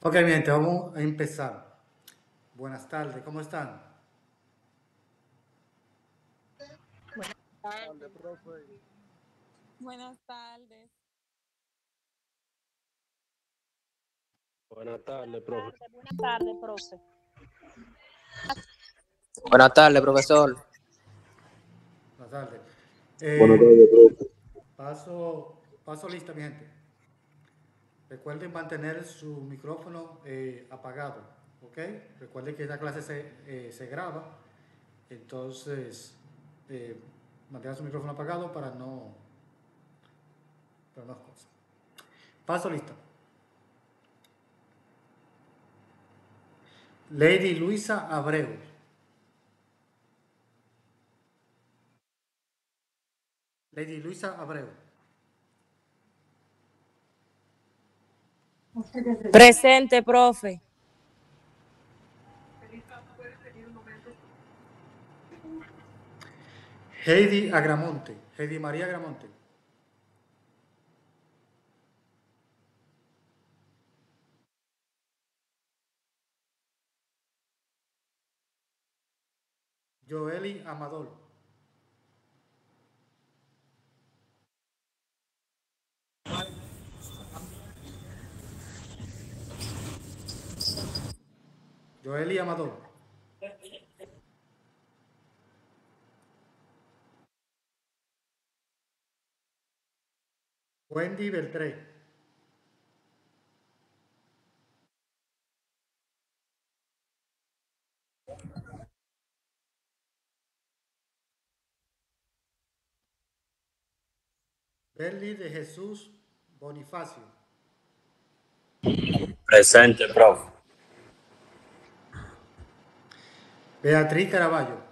Ok, mi gente, vamos a empezar. Buenas tardes, ¿cómo están? Buenas Tarde, tardes. profe. Buenas tardes. Buenas tardes, profe. Buenas tardes, profe. Buenas tardes, profesor. Buenas tardes. Buenas Eh, tardes, profe. paso lista, mi gente. Recuerden mantener su micrófono apagado, ¿ok? Recuerden que esta clase se graba, entonces eh, mantengan su micrófono apagado para no cosas. Paso lista. Lady Luisa Abreu. Lady Luisa Abreu. Presente, profe. Heidi Agramonte. Heidi María Agramonte. Joeli Amador. Joeli Amador. Wendy Beltré. Berly de Jesús Bonifacio. Presente, profe. Beatriz Caraballo.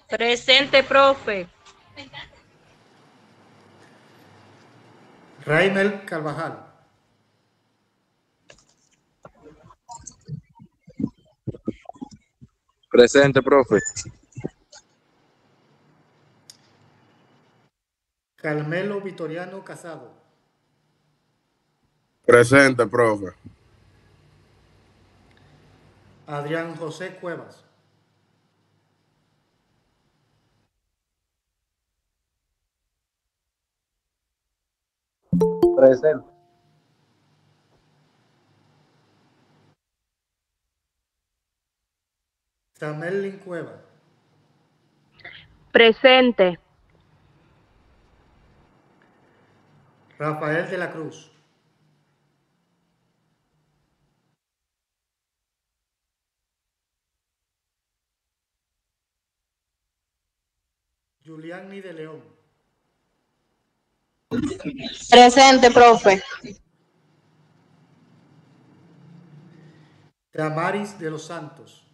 Presente, profe. Raimel Carvajal. Presente, profe. Carmelo Vitoriano Casado. Presente, profe. Adrián José Cuevas. Presente. Samelin Cueva. Presente. Rafael de la Cruz. Juliani de León. Presente, profe. Damaris de los Santos.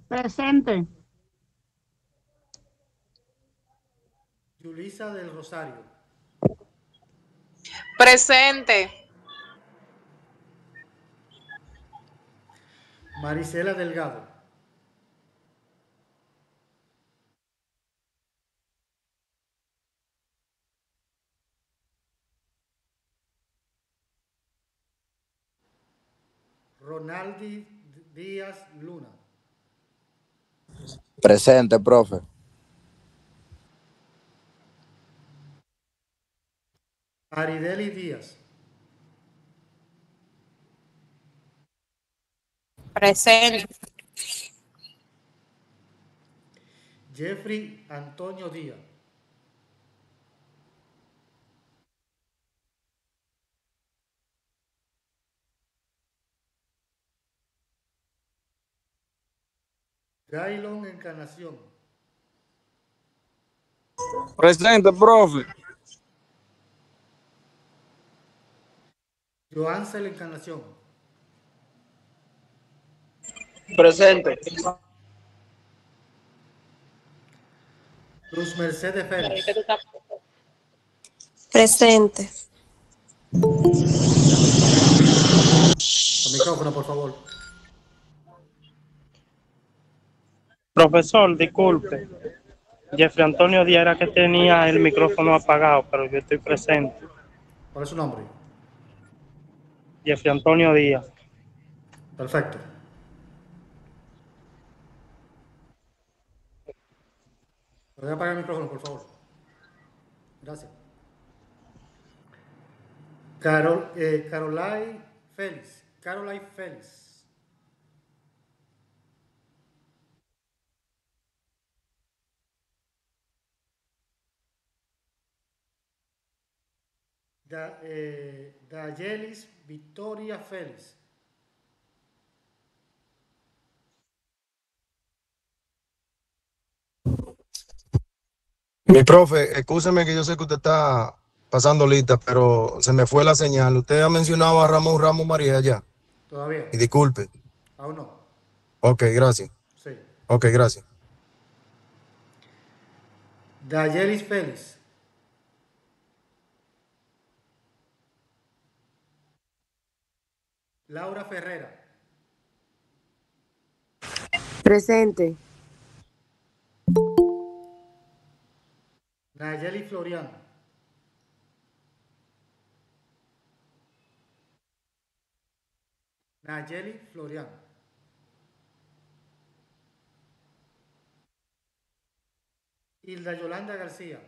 Presente. Yulisa del Rosario. Presente. Marisela Delgado. Ronaldi Díaz Luna. Presente, profe. Arideli Díaz. Presente. Jeffrey Antonio Díaz. Gailon Encarnación. Presente, profe. Joansel Encarnación. Presente. Luz Mercedes Félix. Presente. Con micrófono, por favor. Profesor, disculpe. Jeffrey Antonio Díaz era que tenía el micrófono apagado, pero yo estoy presente. ¿Cuál es su nombre? Jeffrey Antonio Díaz. Perfecto. Voy a apagar el micrófono, por favor. Gracias. Caroline Félix. Caroline Félix. Dayelis Victoria Félix. Mi profe, escúcheme que yo sé que usted está pasando lista, pero se me fue la señal. Usted ha mencionado a Ramón Ramos María ya. ¿Todavía? Y disculpe. Aún no. Ok, gracias. Sí. Ok, gracias. Dayelis Félix. Laura Ferrera. Presente. Nayeli Floriano. Nayeli Floriano. Hilda Yolanda García.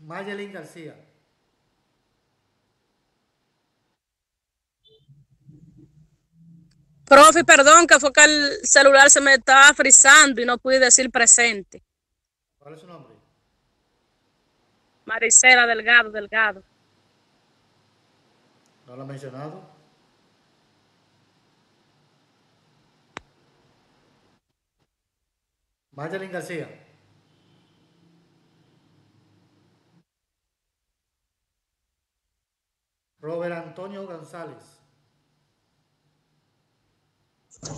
Mayelin García. Profe, perdón, que fue que el celular se me estaba frizando y no pude decir presente. ¿Cuál es su nombre? Maricela Delgado. ¿No lo ha mencionado? Mayelin García. Robert Antonio González.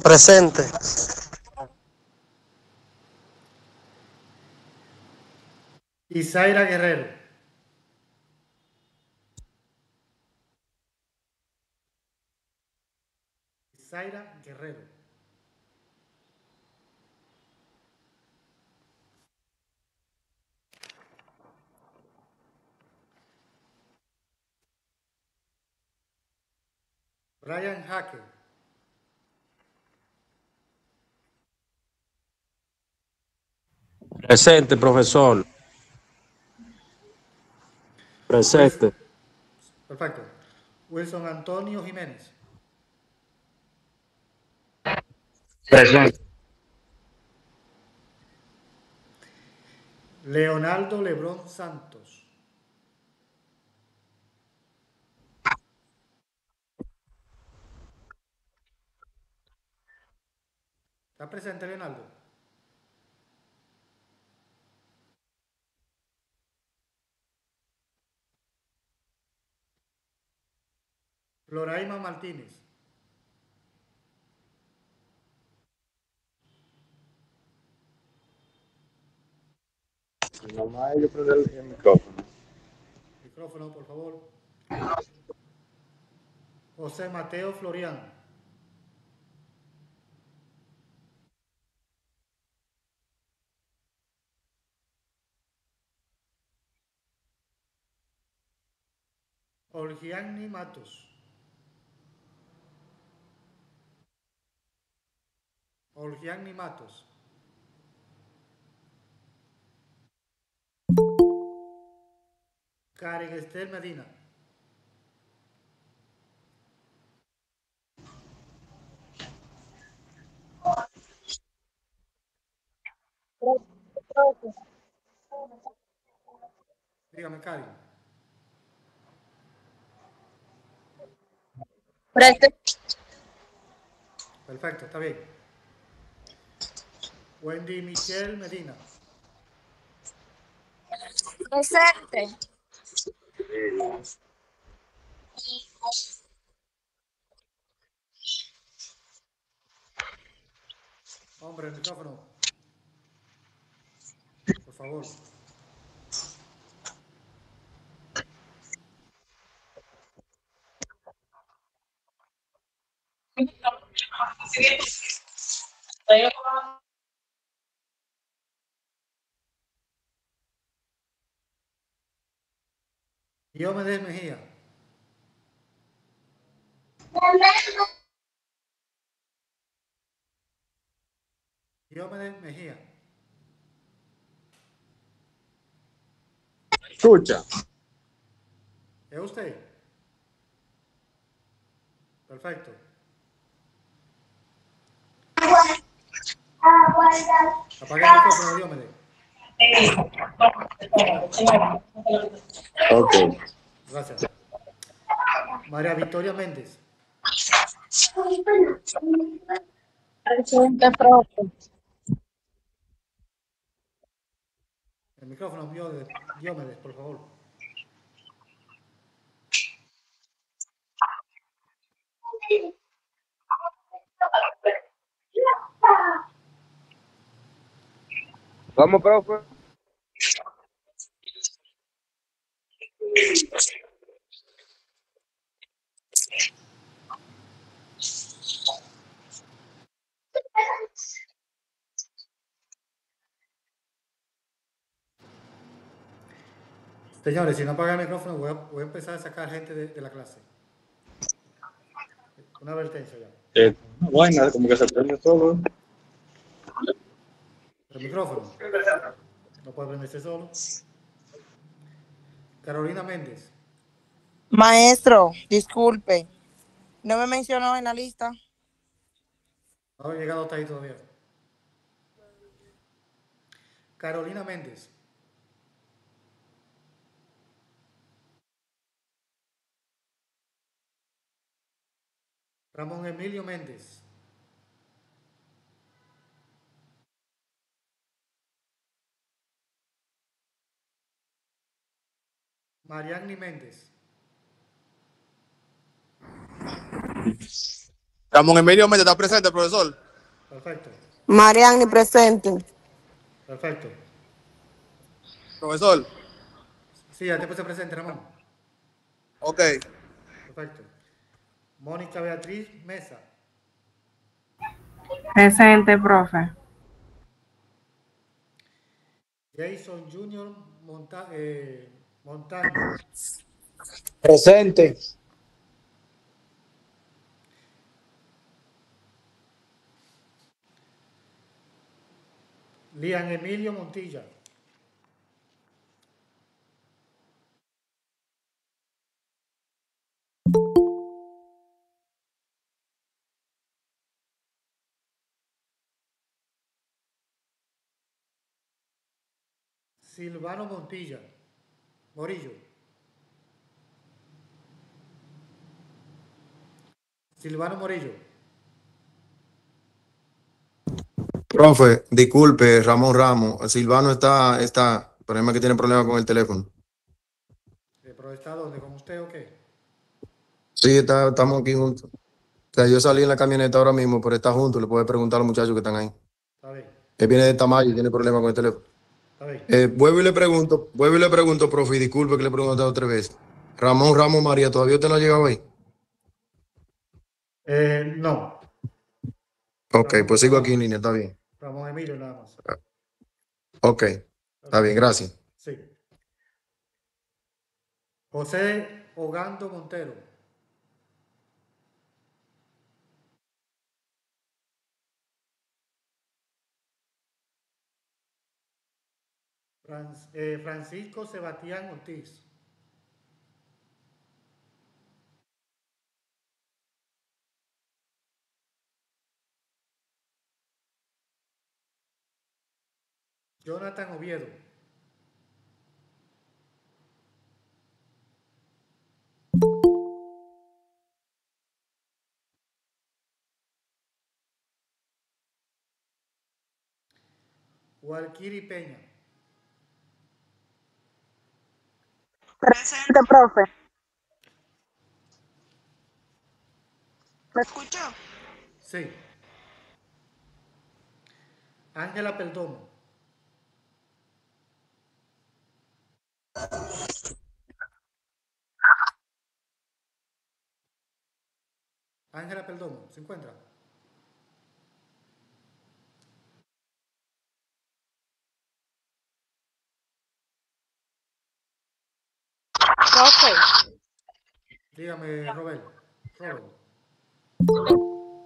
Presente. Isaira Guerrero. Isaira Guerrero. Brian Hacker. Presente, profesor. Presente. Perfecto. Wilson Antonio Jiménez. Presente. Leonardo Lebrón Santos. ¿Está presente, Leonardo? Loraima Martínez. Nomás hay que prender el micrófono. Micrófono, por favor. José Mateo Floriano. Olgiani Matos. Olgiani Matos. Karen Estel Medina. Dígame, Karen. Presente. Perfecto, está bien. Wendy Michelle Medina. Presente. Hombre, el micrófono. Por favor. Diomedes Mejía. Diomedes Mejía. Escucha. ¿Es usted? Perfecto. Apague el micrófono, Diomedes. Ok. Gracias. María Victoria Méndez. Presente, profe. El micrófono, Diomedes, por favor. ¿Cómo, profe? Señores, si no apagan el micrófono, voy a empezar a sacar gente de la clase. Una advertencia ya. Bueno, como que se prende solo. El micrófono. No puede prenderse solo. Carolina Méndez. Maestro, disculpe. ¿No me mencionó en la lista? No ha llegado hasta ahí todavía. Carolina Méndez. Ramón Emilio Méndez. Marianni Méndez. Ramón Emilio Méndez está presente, profesor. Perfecto. Mariani presente. Perfecto. Profesor. Sí, ya te puse presente, Ramón. Ok. Perfecto. Mónica Beatriz Mesa. Presente, profe. Jason Junior Montaño. Presente. Lian Emilio Montilla. Silvano Montilla. Morillo. Silvano Morillo. Profe, disculpe, Ramón Ramos. Silvano está. El problema es que tiene problemas con el teléfono. ¿Pero está dónde? ¿Con usted o qué? Sí, estamos aquí juntos. O sea, yo salí en la camioneta ahora mismo, pero está junto. Le puede preguntar a los muchachos que están ahí. Está bien. Él viene de Tamayo y tiene problemas con el teléfono. Está bien. Vuelvo y le pregunto, profe, y disculpe que le he preguntado otra vez. Ramón Ramos María, ¿todavía usted no ha llegado ahí? No. Ok, Ramón, pues sigo aquí en línea, está bien. Ramón Emilio nada más. Ok, está bien, gracias. Sí. José Ogando Montero. Francisco Sebastián Ortiz. Jonathan Oviedo. Walkiri Peña. Presente, profe. ¿Me escuchó? Sí. Ángela Perdomo. Ángela Perdomo, ¿se encuentra? Profe, Dígame, Robert.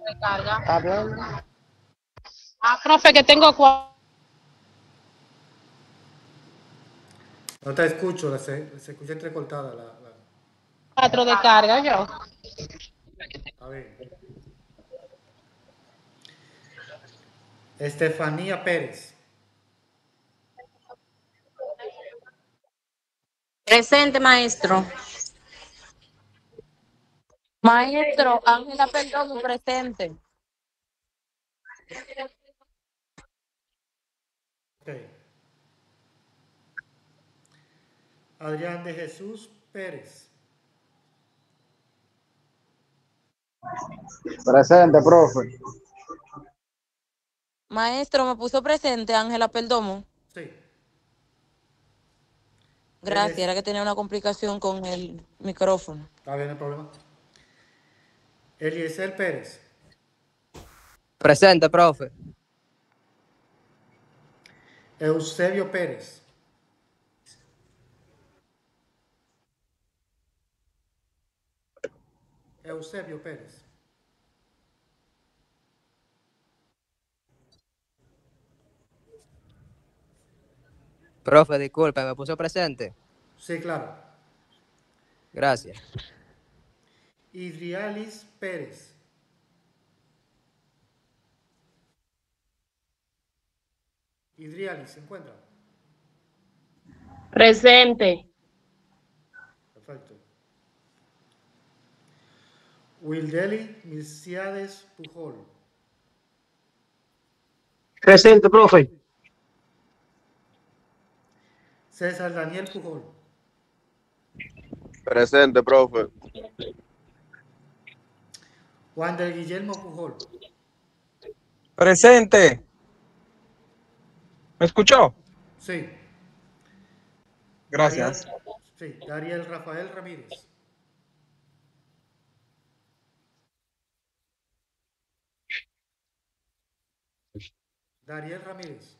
recarga. Hablando. Profe, que tengo No te escucho, se escucha entrecortada la. 4 de carga yo. A ver. Estefanía Pérez. Presente, maestro. Maestro, Ángela Perdomo, presente. Ok. Adrián de Jesús Pérez. Presente, profe. Maestro, me puso presente Ángela Perdomo. Sí. Gracias, era que tenía una complicación con el micrófono. Está bien el problema. Eliezer Pérez. Presente, profe. Eusebio Pérez. Eusebio Pérez. Profe, disculpe, ¿me puso presente? Sí, claro. Gracias. Idrialis Pérez. Idrialis, ¿se encuentra? Presente. Perfecto. Wildeli Milciades Pujol. Presente, profe. César Daniel Pujol. Presente, profe. Juan del Guillermo Pujol. Presente. ¿Me escuchó? Sí. Gracias. Dariel Rafael Ramírez. Dariel Ramírez.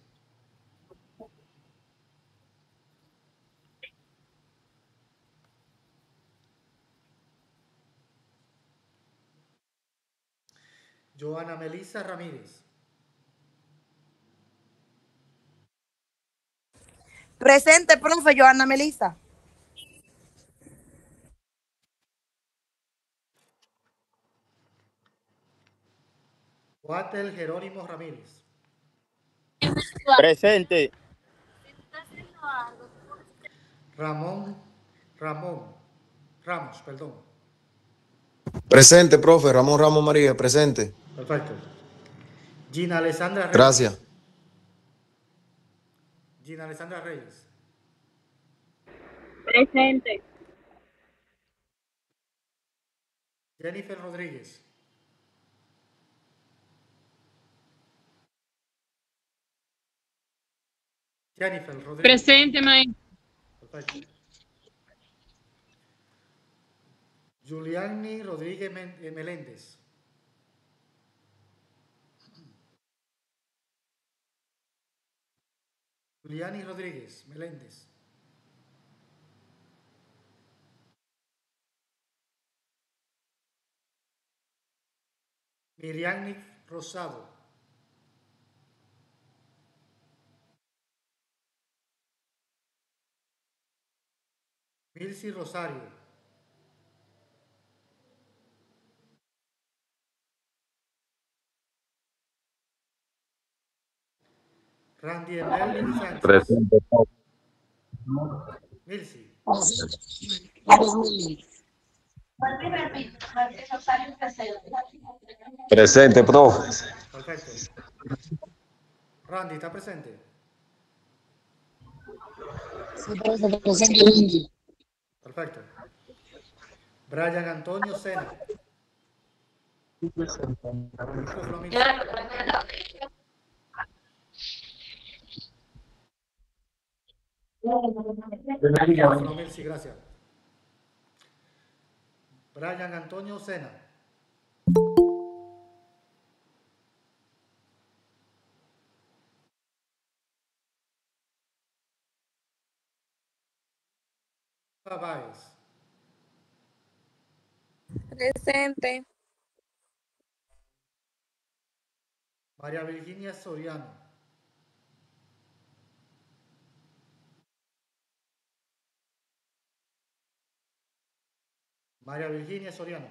Joana Melissa Ramírez. Presente, profe, Joana Melissa. Watel Jerónimo Ramírez. Presente. Ramón Ramos, perdón. Presente, profe. Ramón Ramos María, presente. Perfecto. Gina Alessandra Reyes. Gracias. Gina Alessandra Reyes. Presente. Jennifer Rodríguez. Jennifer Rodríguez. Presente, maestro. Perfecto. Juliani Rodríguez Meléndez. Juliani Rodríguez Meléndez. Miriam Rosado. Milcy Rosario. Randy Emelvin Sánchez. Presente. Milcy. Presente, profe. Perfecto. Randy, ¿está presente? Perfecto. Brian Antonio Sena. Micrófono, Milcy. Micrófono, Milcy, gracias. Brian Antonio Sena. Báez. Presente. María Virginia Soriano. María Virginia Soriano.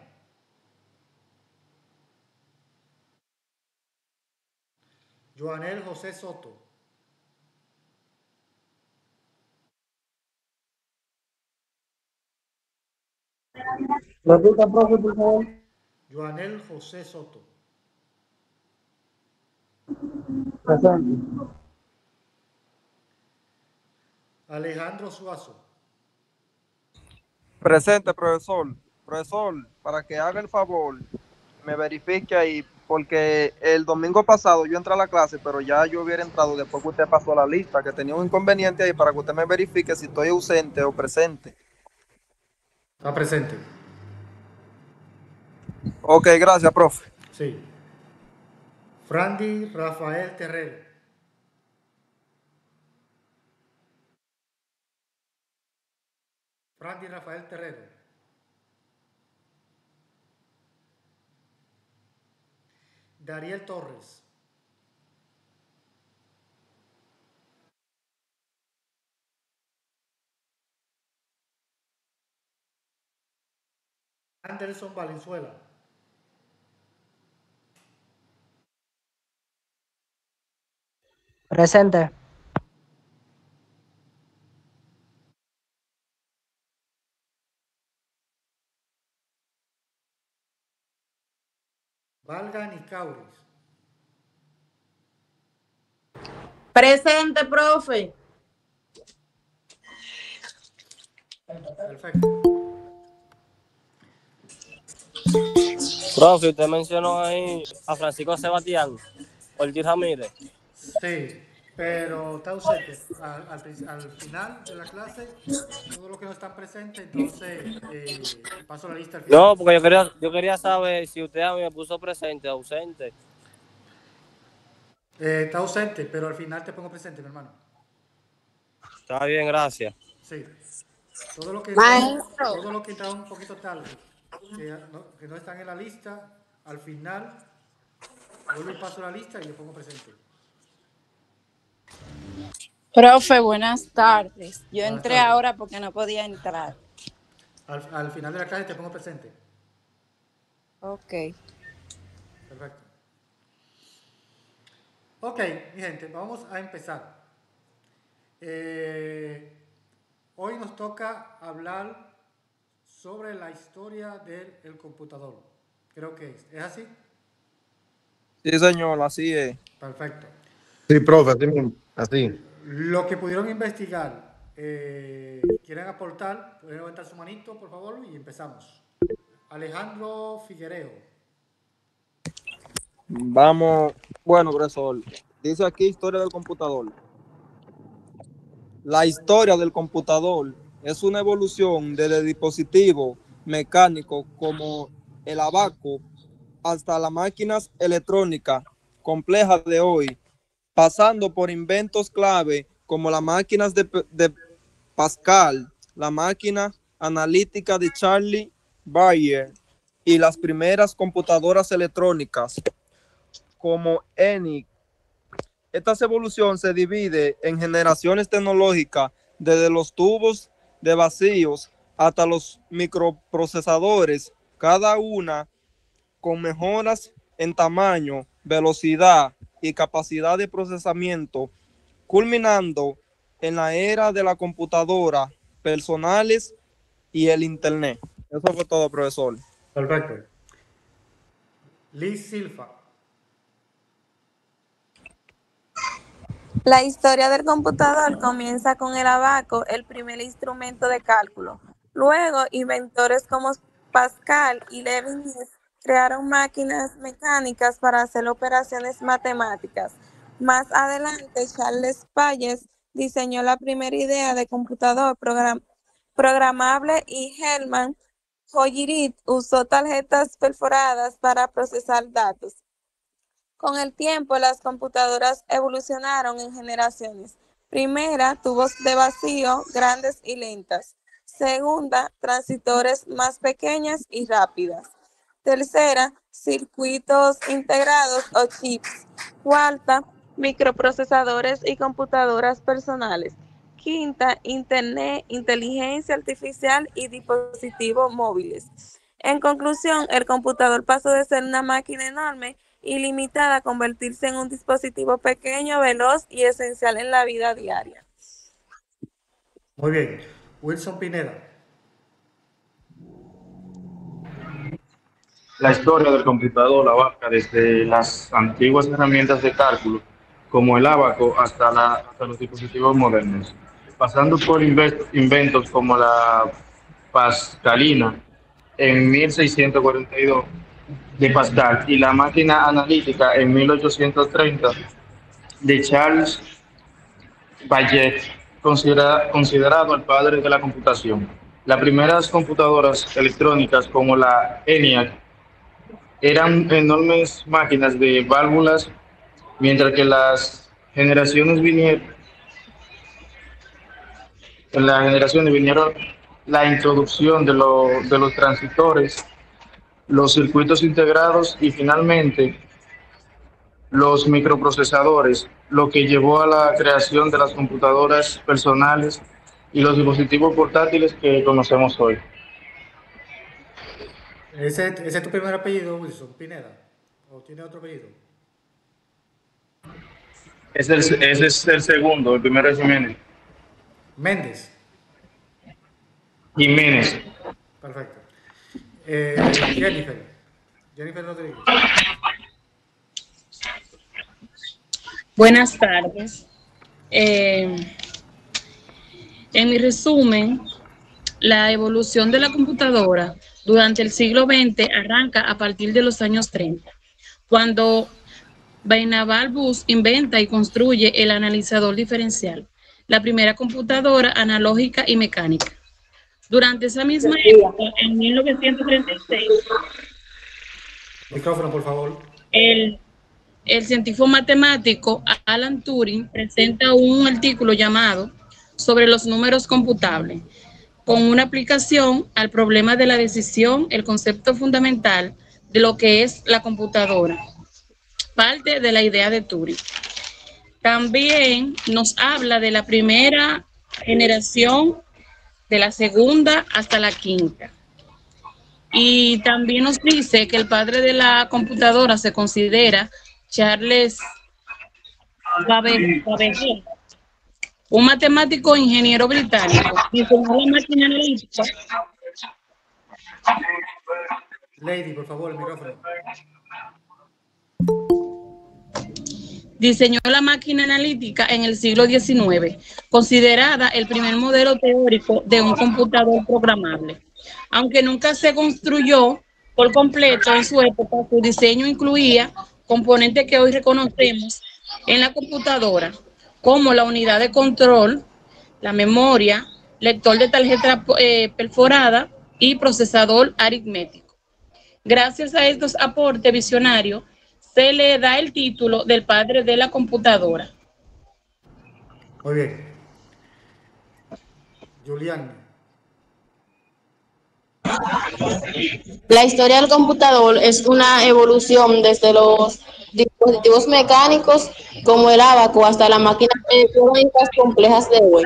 Joanel José Soto. Repita, profe, por favor. Joanel José Soto. Presente. Alejandro Suazo. Presente, profesor. Profesor, para que haga el favor, me verifique ahí, porque el domingo pasado yo entré a la clase, pero ya yo hubiera entrado después que usted pasó la lista, que tenía un inconveniente ahí para que usted me verifique si estoy ausente o presente. Está presente. Ok, gracias, profe. Sí. Frandy Rafael Terrero. Frandy Rafael Terrero. Dariel Torres. Anderson Valenzuela. Presente. Valga Nicauris. Presente, profe. Perfecto. Profe, usted mencionó ahí a Francisco Sebastián Ortiz Ramírez. Sí, pero está ausente. Al final de la clase, todos los que no están presentes, entonces paso la lista al final. No, porque yo quería saber si usted a mí me puso presente o ausente. Está ausente, pero al final te pongo presente, mi hermano. Está bien, gracias. Sí. Todo lo que está un poquito tarde, que no están en la lista, al final vuelvo y paso la lista y le pongo presente. Profe, buenas tardes. Yo Buenas entré tardes. ahora porque no podía entrar. Al final de la clase te pongo presente. Ok. Perfecto. Ok, mi gente, vamos a empezar. Hoy nos toca hablar sobre la historia del computador. Creo que es así. Sí, señor, así es. Perfecto. Sí, profe, así mismo. Así. Lo que pudieron investigar, quieren aportar, pueden levantar su manito, por favor, y empezamos. Alejandro Figuereo. Vamos, bueno, profesor, dice aquí historia del computador. La historia del computador es una evolución desde dispositivos mecánicos como el abaco hasta las máquinas electrónicas complejas de hoy, pasando por inventos clave como las máquinas de Pascal, la máquina analítica de Charlie Bayer y las primeras computadoras electrónicas como ENIAC. Esta evolución se divide en generaciones tecnológicas desde los tubos de vacíos hasta los microprocesadores, cada una con mejoras en tamaño, velocidad y capacidad de procesamiento, culminando en la era de la computadora personales y el Internet. Eso fue todo, profesor. Perfecto. Liz Silva. La historia del computador comienza con el abaco, el primer instrumento de cálculo. Luego, inventores como Pascal y Leibniz crearon máquinas mecánicas para hacer operaciones matemáticas. Más adelante, Charles Babbage diseñó la primera idea de computador programable y Hermann Hollerith usó tarjetas perforadas para procesar datos. Con el tiempo, las computadoras evolucionaron en generaciones. Primera, tubos de vacío grandes y lentas. Segunda, transistores más pequeñas y rápidas. Tercera, circuitos integrados o chips. Cuarta, microprocesadores y computadoras personales. Quinta, Internet, inteligencia artificial y dispositivos móviles. En conclusión, el computador pasó de ser una máquina enorme y limitada a convertirse en un dispositivo pequeño, veloz y esencial en la vida diaria. Muy bien. Wilson Pineda. La historia del computador abarca desde las antiguas herramientas de cálculo, como el ábaco, hasta los dispositivos modernos, pasando por inventos como la pascalina en 1642 de Pascal y la máquina analítica en 1830 de Charles Babbage, considerado el padre de la computación. Las primeras computadoras electrónicas como la ENIAC eran enormes máquinas de válvulas, mientras que en las generaciones vinieron la introducción de los transistores, los circuitos integrados y finalmente los microprocesadores, lo que llevó a la creación de las computadoras personales y los dispositivos portátiles que conocemos hoy. ¿Ese es tu primer apellido, Wilson Pineda? ¿O tiene otro apellido? Ese es el segundo, el primero es Jiménez. Méndez. Jiménez. Perfecto. Jennifer Rodríguez. Buenas tardes. En mi resumen, la evolución de la computadora durante el siglo XX arranca a partir de los años 30, cuando Vannevar Bush inventa y construye el analizador diferencial, la primera computadora analógica y mecánica. Durante esa misma época, en 1936, micrófono, por favor. El científico matemático Alan Turing presenta un artículo llamado Sobre los números computables, con una aplicación al problema de la decisión, el concepto fundamental de lo que es la computadora, parte de la idea de Turing. También nos habla de la primera generación, de la segunda hasta la quinta. Y también nos dice que el padre de la computadora se considera Charles Babbage, un matemático e ingeniero británico. Diseñó la máquina analítica. Lady, por favor, el micrófono. Diseñó la máquina analítica en el siglo XIX, considerada el primer modelo teórico de un computador programable. Aunque nunca se construyó por completo en su época, su diseño incluía componentes que hoy reconocemos en la computadora, como la unidad de control, la memoria, lector de tarjeta perforada y procesador aritmético. Gracias a estos aportes visionarios, se le da el título del padre de la computadora. Muy bien. Julián. La historia del computador es una evolución desde los dispositivos mecánicos como el ábaco hasta las máquinas electrónicas complejas de hoy,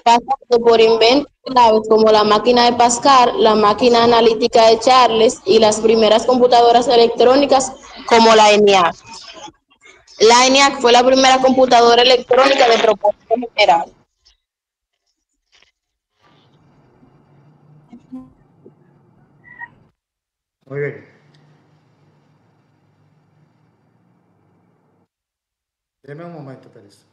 pasando por inventos claves como la máquina de Pascal, la máquina analítica de Charles y las primeras computadoras electrónicas como la ENIAC. La ENIAC fue la primera computadora electrónica de propósito general. Muy bien. Deme un momento, Pérez.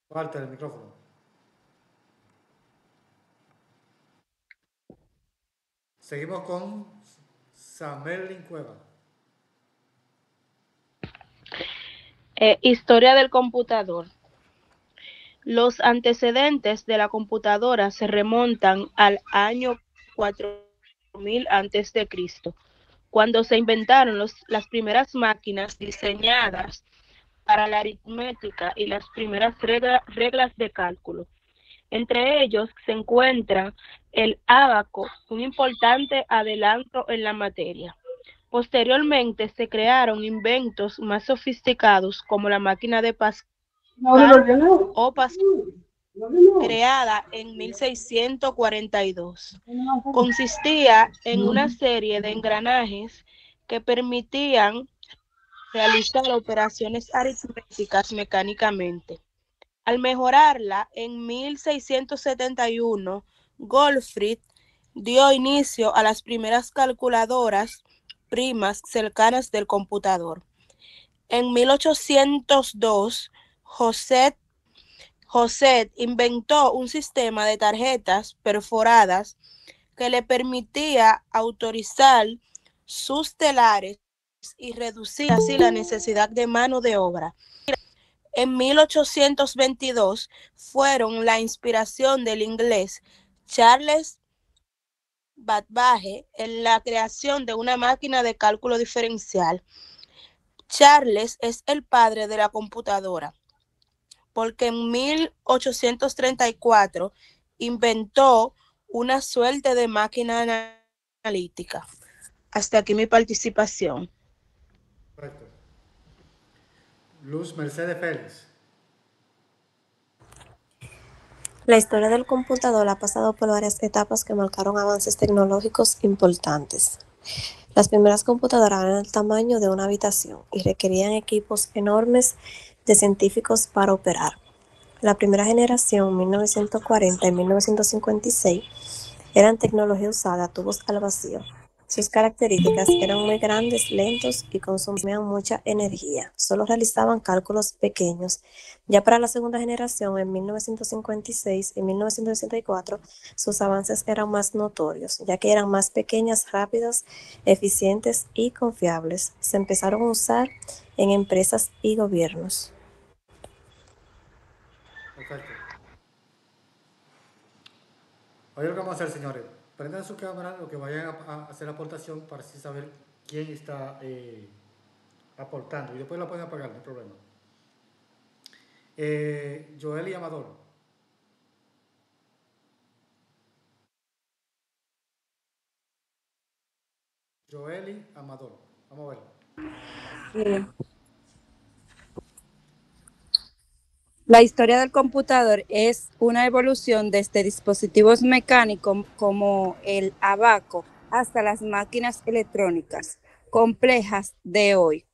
Falta el micrófono. Seguimos con Samuel Cueva. Historia del computador. Los antecedentes de la computadora se remontan al año 4000 a.C., cuando se inventaron las primeras máquinas diseñadas para la aritmética y las primeras reglas de cálculo. Entre ellos se encuentra el ábaco, un importante adelanto en la materia. Posteriormente se crearon inventos más sofisticados como la máquina de Pascal o Pascal, creada en 1642. Consistía en una serie de engranajes que permitían realizar operaciones aritméticas mecánicamente. Al mejorarla, en 1671, Goldfried dio inicio a las primeras calculadoras primas cercanas del computador. En 1802, Joseph inventó un sistema de tarjetas perforadas que le permitía autorizar sus telares y reducir así la necesidad de mano de obra. En 1822 fueron la inspiración del inglés Charles Babbage en la creación de una máquina de cálculo diferencial. Charles es el padre de la computadora, porque en 1834 inventó una suerte de máquina analítica. Hasta aquí mi participación. Correcto. Luz Mercedes Félix. La historia del computador ha pasado por varias etapas que marcaron avances tecnológicos importantes. Las primeras computadoras eran del tamaño de una habitación y requerían equipos enormes de científicos para operar. La primera generación, 1940 y 1956, eran tecnología usada a tubos al vacío. Sus características eran muy grandes, lentos y consumían mucha energía. Solo realizaban cálculos pequeños. Ya para la segunda generación, en 1956 y 1964, sus avances eran más notorios, ya que eran más pequeñas, rápidas, eficientes y confiables. Se empezaron a usar en empresas y gobiernos. Perfecto. Oye, lo que vamos a hacer, señores. Prendan su cámara, lo que vayan a hacer aportación para así saber quién está aportando. Y después la pueden apagar, no hay problema. Joel y Amador. Joel y Amador. Vamos a ver. Sí. La historia del computador es una evolución desde dispositivos mecánicos como el abaco hasta las máquinas electrónicas complejas de hoy,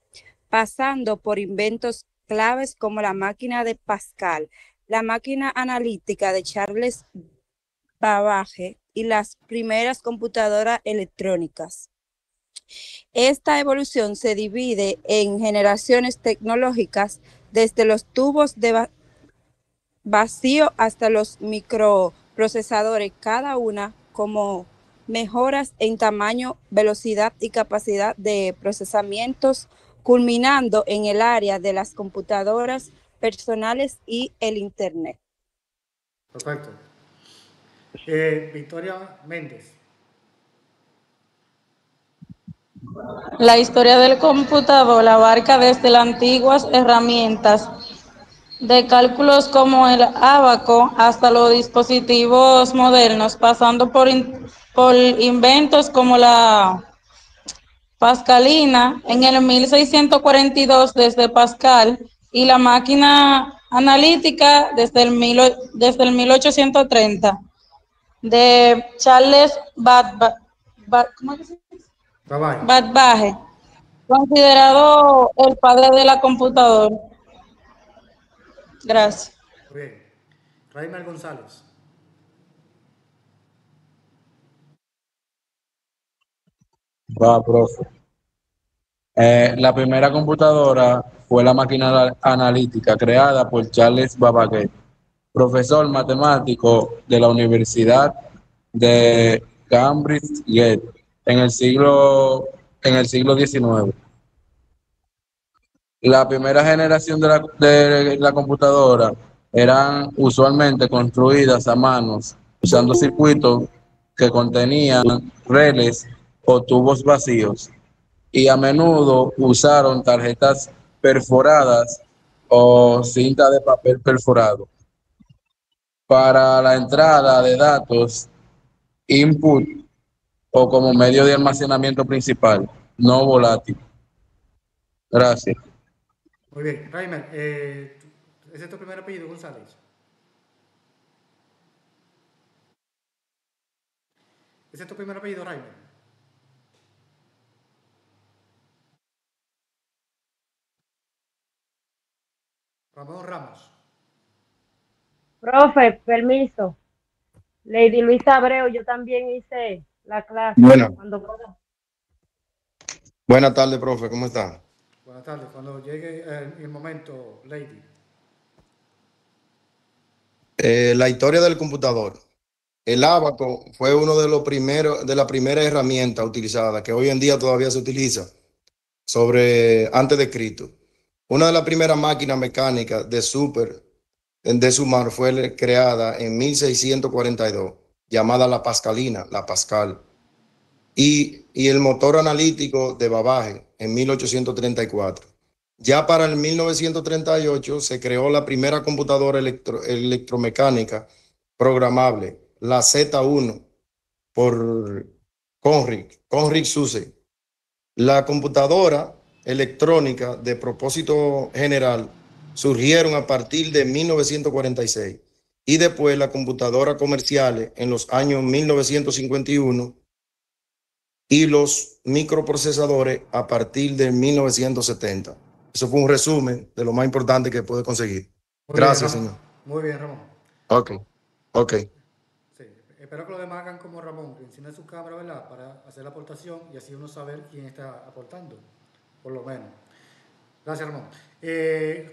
pasando por inventos claves como la máquina de Pascal, la máquina analítica de Charles Babbage y las primeras computadoras electrónicas. Esta evolución se divide en generaciones tecnológicas desde los tubos de vacío hasta los microprocesadores, cada una como mejoras en tamaño, velocidad y capacidad de procesamientos, culminando en el área de las computadoras personales y el Internet. Perfecto. Victoria Méndez. La historia del computador abarca desde las antiguas herramientas de cálculos como el ábaco hasta los dispositivos modernos, pasando por inventos como la pascalina en el 1642 desde Pascal y la máquina analítica desde el 1830 de Charles Babbage, considerado el padre de la computadora. Gracias. Muy bien. Raimer González. Va, profe. La primera computadora fue la máquina analítica creada por Charles Babbage, profesor matemático de la Universidad de Cambridge en el siglo XIX. La primera generación de la computadora eran usualmente construidas a manos, usando circuitos que contenían relés o tubos vacíos. y a menudo usaron tarjetas perforadas o cinta de papel perforado para la entrada de datos, input o como medio de almacenamiento principal, no volátil. Gracias. Muy bien. Raimer, ¿ese es tu primer apellido, González? ¿Ese es tu primer apellido, Raimer? Ramón Ramos. Profe, permiso. Lady Luisa Abreu, yo también hice la clase. Bueno. Cuando pueda. Buenas tardes, profe, ¿cómo está? Buenas tardes. Cuando llegue el momento, Lady. La historia del computador. El ábaco fue uno de los primeros, de la primera herramienta utilizada, que hoy en día todavía se utiliza, antes de Cristo. Una de las primeras máquinas mecánicas de sumar fue creada en 1642, llamada la Pascalina, la Pascal. Y el motor analítico de Babbage en 1834. Ya para el 1938 se creó la primera computadora electromecánica programable, la Z1, por Conric Susse. La computadora electrónica de propósito general surgieron a partir de 1946 y después las computadoras comerciales en los años 1951 y los microprocesadores a partir de 1970. Eso fue un resumen de lo más importante que puede conseguir. Gracias, señor. Muy bien, Ramón. Ok. Sí, espero que los demás hagan como Ramón, que encienda su cámara, ¿verdad? Para hacer la aportación y así uno saber quién está aportando, por lo menos. Gracias, Ramón.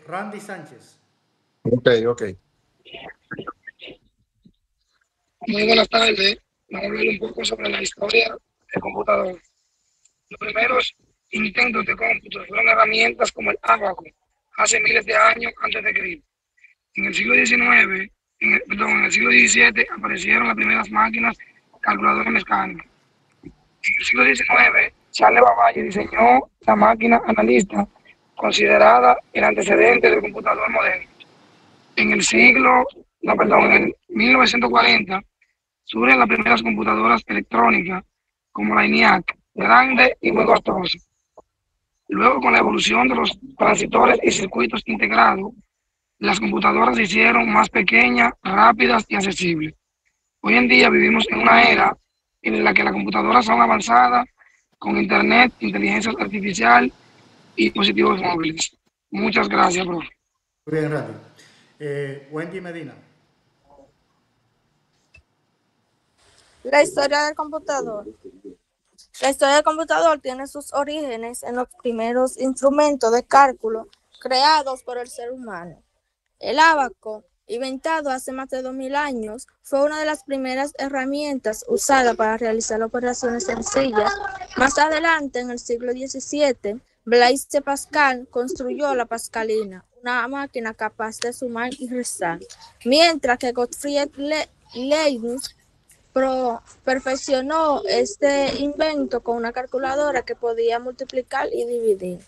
Randy Sánchez. Ok. Muy buenas tardes. Vamos a hablar un poco sobre la historia del computador. Los primeros intentos de cómputo fueron herramientas como el ábaco, hace miles de años antes de Cristo. En el siglo XIX, en el siglo XVII aparecieron las primeras máquinas calculadoras mecánicas. En el siglo XIX, Charles Babbage diseñó la máquina analista, considerada el antecedente del computador moderno. En el 1940, surgen las primeras computadoras electrónicas, como la ENIAC, grande y muy costosa. Luego, con la evolución de los transistores y circuitos integrados, las computadoras se hicieron más pequeñas, rápidas y accesibles. Hoy en día vivimos en una era en la que las computadoras son avanzadas, con internet, inteligencia artificial y dispositivos móviles. Muchas gracias, profe. Muy bien, Randy. Wendy Medina. La historia del computador. La historia del computador tiene sus orígenes en los primeros instrumentos de cálculo creados por el ser humano. El ábaco, inventado hace más de 2000 años, fue una de las primeras herramientas usadas para realizar operaciones sencillas. Más adelante, en el siglo XVII, Blaise Pascal construyó la Pascalina, una máquina capaz de sumar y restar, mientras que Gottfried Leibniz perfeccionó este invento con una calculadora que podía multiplicar y dividir.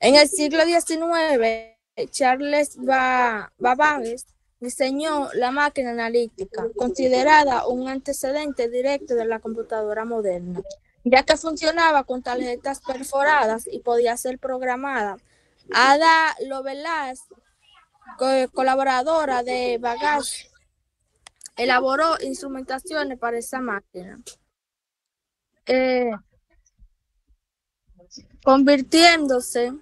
En el siglo XIX, Charles Babbage diseñó la máquina analítica, considerada un antecedente directo de la computadora moderna, ya que funcionaba con tarjetas perforadas y podía ser programada. Ada Lovelace, colaboradora de Babbage, elaboró instrumentaciones para esa máquina, convirtiéndose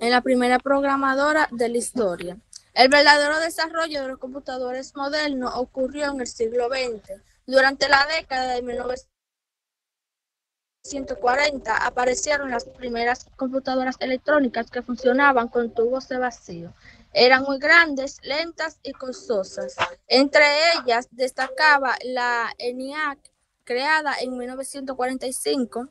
en la primera programadora de la historia. El verdadero desarrollo de los computadores modernos ocurrió en el siglo XX. Durante la década de 1940 aparecieron las primeras computadoras electrónicas que funcionaban con tubos de vacío. Eran muy grandes, lentas y costosas. Entre ellas destacaba la ENIAC, creada en 1945.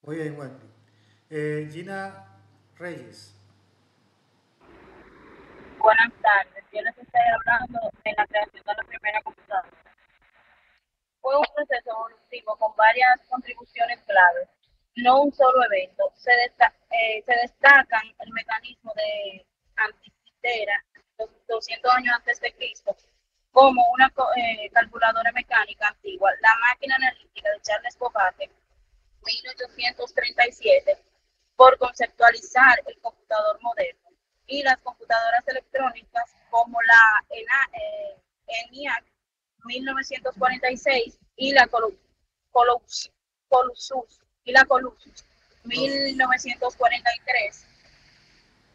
Muy bien, Wendy. Gina Reyes. Buenas tardes. yo les estoy hablando de la creación de la primera computadora. Fue un proceso evolutivo con varias contribuciones claves, no un solo evento. Se destacan el mecanismo de Antikythera, 200 años antes de Cristo, como una calculadora mecánica antigua, la máquina analítica de Charles Babbage, 1837, por conceptualizar el computador moderno, y las computadoras electrónicas como la ENIAC, 1946, y la Colossus, 1943,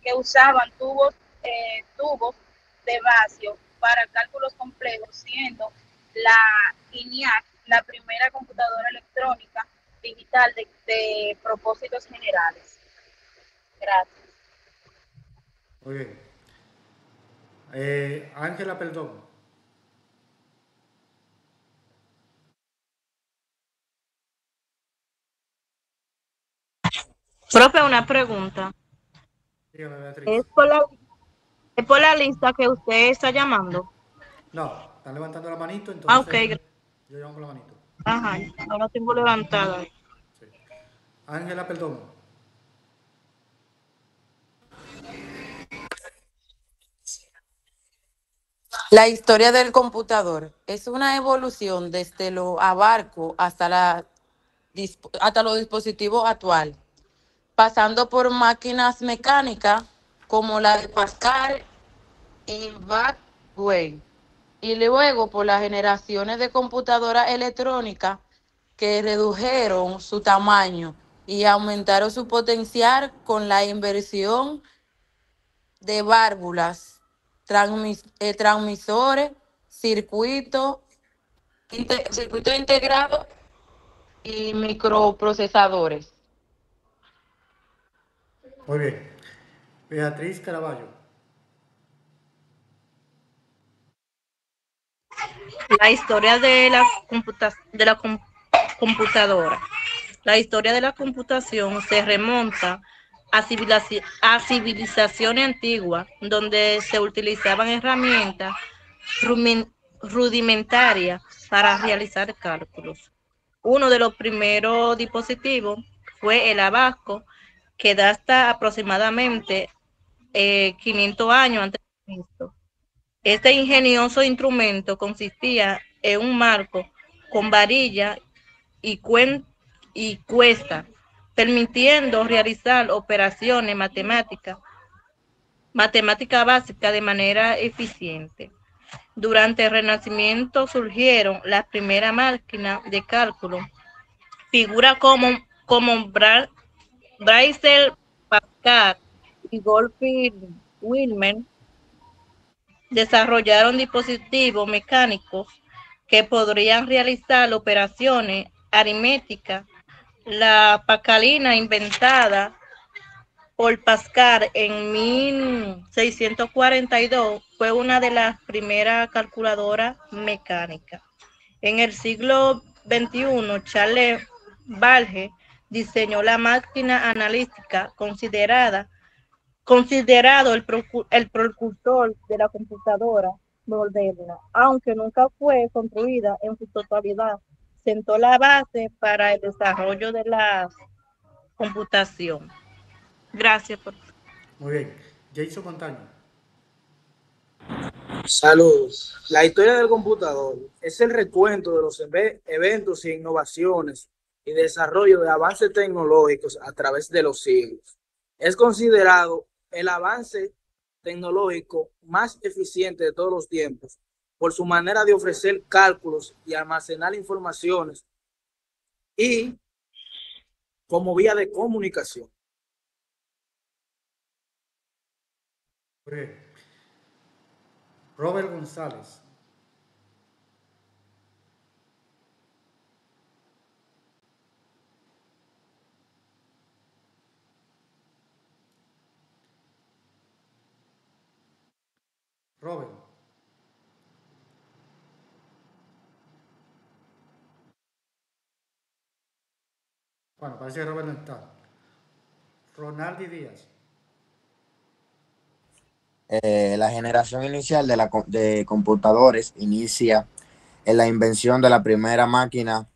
que usaban tubos de vacío para cálculos complejos, siendo la ENIAC la primera computadora electrónica digital de propósitos generales. Gracias. Muy bien. Ángela, perdón. Profe, una pregunta. Dígame, Beatriz. ¿Es por la lista que usted está llamando? No, están levantando la manito, Ah, ok. entonces yo llamo con la manito. Ajá, no la tengo levantada. Sí. Ángela, perdón. La historia del computador es una evolución desde lo abarco hasta los dispositivos actuales, pasando por máquinas mecánicas como la de Pascal y Babbage, y luego por las generaciones de computadoras electrónicas que redujeron su tamaño y aumentaron su potencial con la inversión de válvulas, transmisores, circuitos integrados y microprocesadores. Muy bien. Beatriz Caraballo. La historia de la computadora. La historia de la computación se remonta a civilizaciones antiguas, donde se utilizaban herramientas rudimentarias para realizar cálculos. Uno de los primeros dispositivos fue el abaco, que data aproximadamente 500 años antes de Cristo. Este ingenioso instrumento consistía en un marco con varilla y cuesta, permitiendo realizar operaciones matemáticas básicas de manera eficiente. Durante el Renacimiento surgieron las primeras máquinas de cálculo, figuras como Blaise Pascal y Gottfried Wilhelm desarrollaron dispositivos mecánicos que podrían realizar operaciones aritméticas. La pascalina, inventada por Pascal en 1642, fue una de las primeras calculadoras mecánicas. En el siglo XXI, Charles Babbage diseñó la máquina analítica considerado el precursor de la computadora moderna, aunque nunca fue construida en su totalidad. Sentó la base para el desarrollo de la computación. Gracias por... Muy bien. Jason Montaño. Saludos. La historia del computador es el recuento de los eventos y innovaciones y desarrollo de avances tecnológicos a través de los siglos. Es considerado el avance tecnológico más eficiente de todos los tiempos por su manera de ofrecer cálculos y almacenar informaciones y como vía de comunicación. Muy bien. Robert González. Robert. Bueno, parece que Robert no está. Ronaldi Díaz. La generación inicial de computadores inicia en la invención de la primera máquina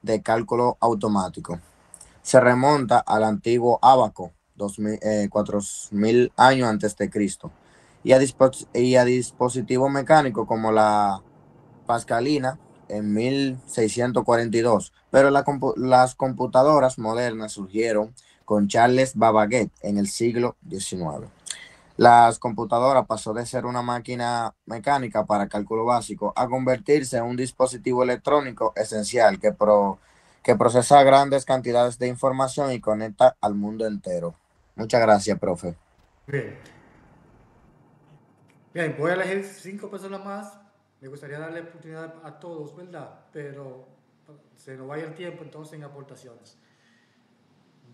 de cálculo automático. Se remonta al antiguo ábaco, 4000 años antes de Cristo, y a dispositivos mecánicos como la pascalina en 1642, pero las computadoras modernas surgieron con Charles Babbage en el siglo XIX. Las computadoras pasó de ser una máquina mecánica para cálculo básico a convertirse en un dispositivo electrónico esencial que procesa grandes cantidades de información y conecta al mundo entero. Muchas gracias, profe. Bien. Bien, voy a elegir 5 personas más. Me gustaría darle oportunidad a todos, ¿verdad? Pero se nos vaya el tiempo, entonces en aportaciones.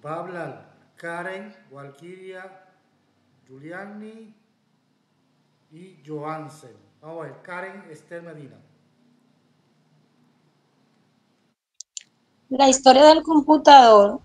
Va a hablar Karen, Walkiria, Giuliani y Johansen. Vamos a ver, Karen Esther Medina. La historia del computador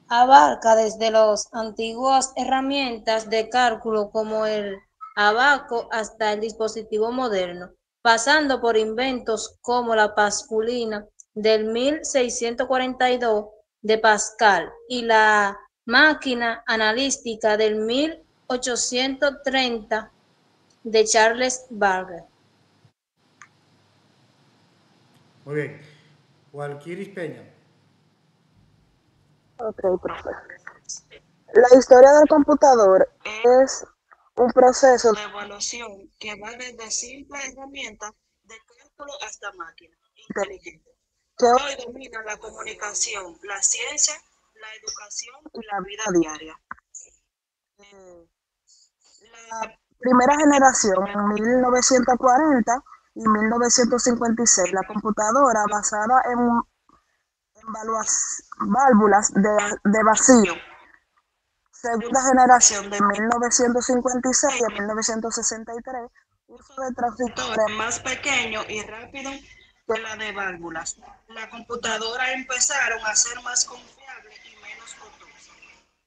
abarca desde las antiguas herramientas de cálculo como el abaco hasta el dispositivo moderno, pasando por inventos como la pasculina del 1642 de Pascal y la máquina analítica del 1830 de Charles Babbage. Muy bien. Walkiris Peña. Ok, profe. La historia del computador es un proceso de evolución que va desde simples herramientas de cálculo hasta máquinas inteligentes, que hoy dominan la comunicación, la ciencia, la educación y la vida diaria. La primera generación en 1940 y 1956, la computadora basada en válvulas de vacío. Segunda generación de 1956 a 1963, uso de transistores más pequeños y rápidos que la de válvulas. Las computadoras empezaron a ser más confiables y menos costosas.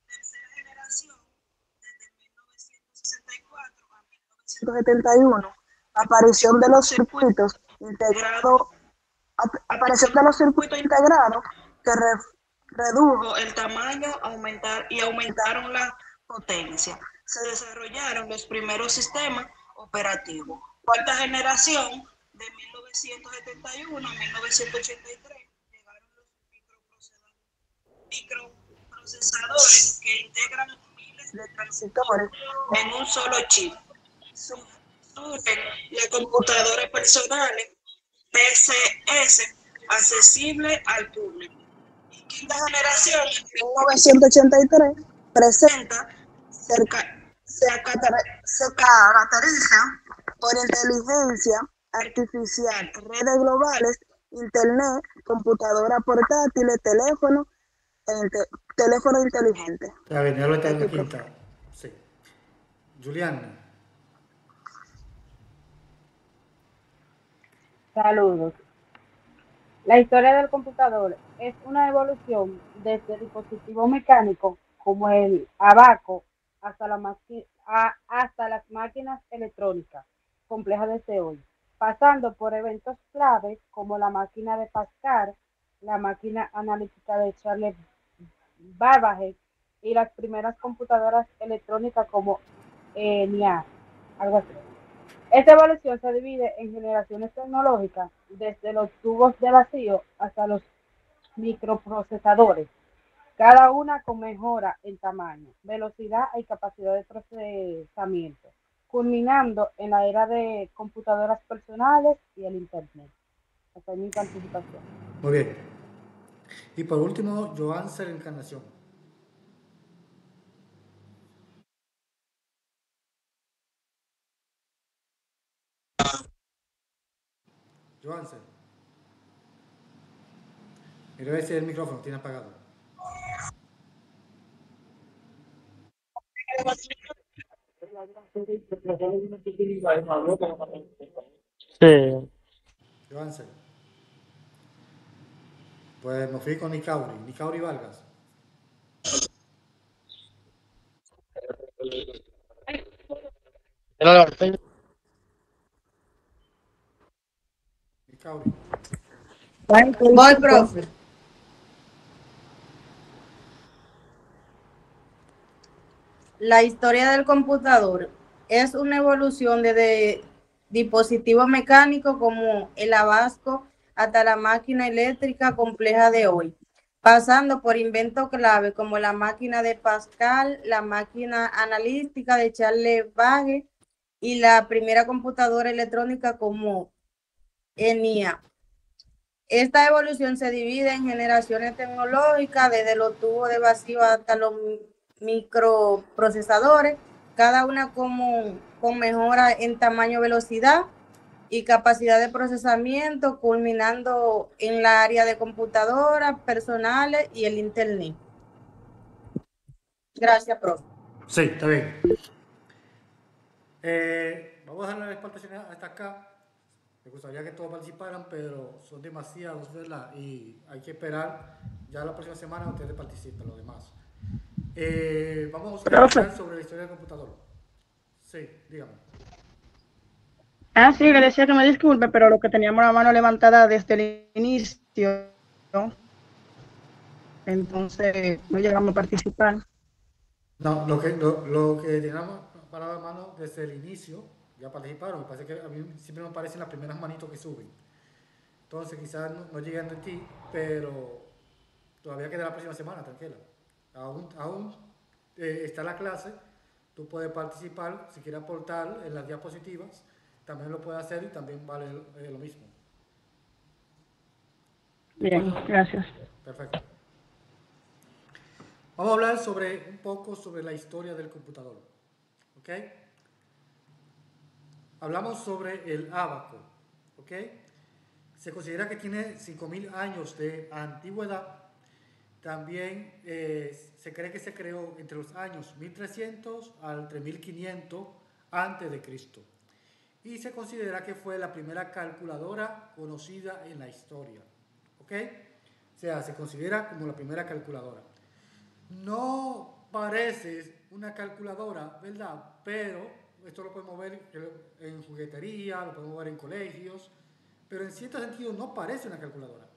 Tercera generación, desde 1964 a 1971, aparición de los circuitos integrados que redujo el tamaño y aumentaron la potencia. Se desarrollaron los primeros sistemas operativos. Cuarta generación, de 1971 a 1983, llegaron los microprocesadores que integran miles de transistores en un solo chip. Surgen las computadoras personales PCS, accesible al público. Quinta generación, en 1983, se caracteriza por inteligencia artificial, redes globales, internet, computadoras portátiles, teléfono inteligente. Ya venía lo en la quinta. Sí. Giuliani. Saludos. La historia del computador es una evolución desde dispositivos mecánicos como el abaco hasta las máquinas electrónicas complejas desde hoy, pasando por eventos claves como la máquina de Pascal, la máquina analítica de Charles Babbage y las primeras computadoras electrónicas como ENIAC, algo así. Esta evolución se divide en generaciones tecnológicas, desde los tubos de vacío hasta los microprocesadores, cada una con mejora en tamaño, velocidad y capacidad de procesamiento, culminando en la era de computadoras personales y el Internet. Hasta ahí mi participación. Muy bien. Y por último, Johansen Encarnación. Johansen. Mira a ver si el micrófono tiene apagado. Sí. Johansen. Pues me fui con Nicauri Vargas. Voy, profe. La historia del computador es una evolución desde dispositivos mecánicos como el abasco hasta la máquina eléctrica compleja de hoy, pasando por inventos clave como la máquina de Pascal, la máquina analítica de Charles Babbage y la primera computadora electrónica como ENIAC. Esta evolución se divide en generaciones tecnológicas, desde los tubos de vacío hasta los microprocesadores, cada una con mejora en tamaño, velocidad y capacidad de procesamiento, culminando en la área de computadoras personales y el Internet. Gracias, profe. Sí, está bien. Vamos a dejar las exportaciones hasta acá. Me gustaría que todos participaran, pero son demasiados, ¿verdad? Y hay que esperar. Ya la próxima semana ustedes participen, los demás. Vamos a hablar sobre la historia del computador. Sí, dígame. Sí, le decía que me disculpe, pero lo que teníamos la mano levantada desde el inicio, ¿no? Entonces no llegamos a participar. No, lo que teníamos para la mano desde el inicio, ya participaron. Me parece que a mí siempre me aparecen las primeras manitos que suben. Entonces quizás no lleguen de ti, pero todavía queda la próxima semana, tranquila. Aún está la clase, tú puedes participar, si quieres aportar en las diapositivas, también lo puedes hacer y también vale lo mismo. Bien, gracias. Perfecto. Vamos a hablar un poco sobre la historia del computador. ¿Ok? Hablamos sobre el ábaco. ¿Ok? Se considera que tiene 5.000 años de antigüedad. También se cree que se creó entre los años 1300 al 3500 antes de Cristo. Y se considera que fue la primera calculadora conocida en la historia. ¿Ok? O sea, se considera como la primera calculadora. No parece una calculadora, ¿verdad? Pero esto lo podemos ver en juguetería, lo podemos ver en colegios, pero en cierto sentido no parece una calculadora.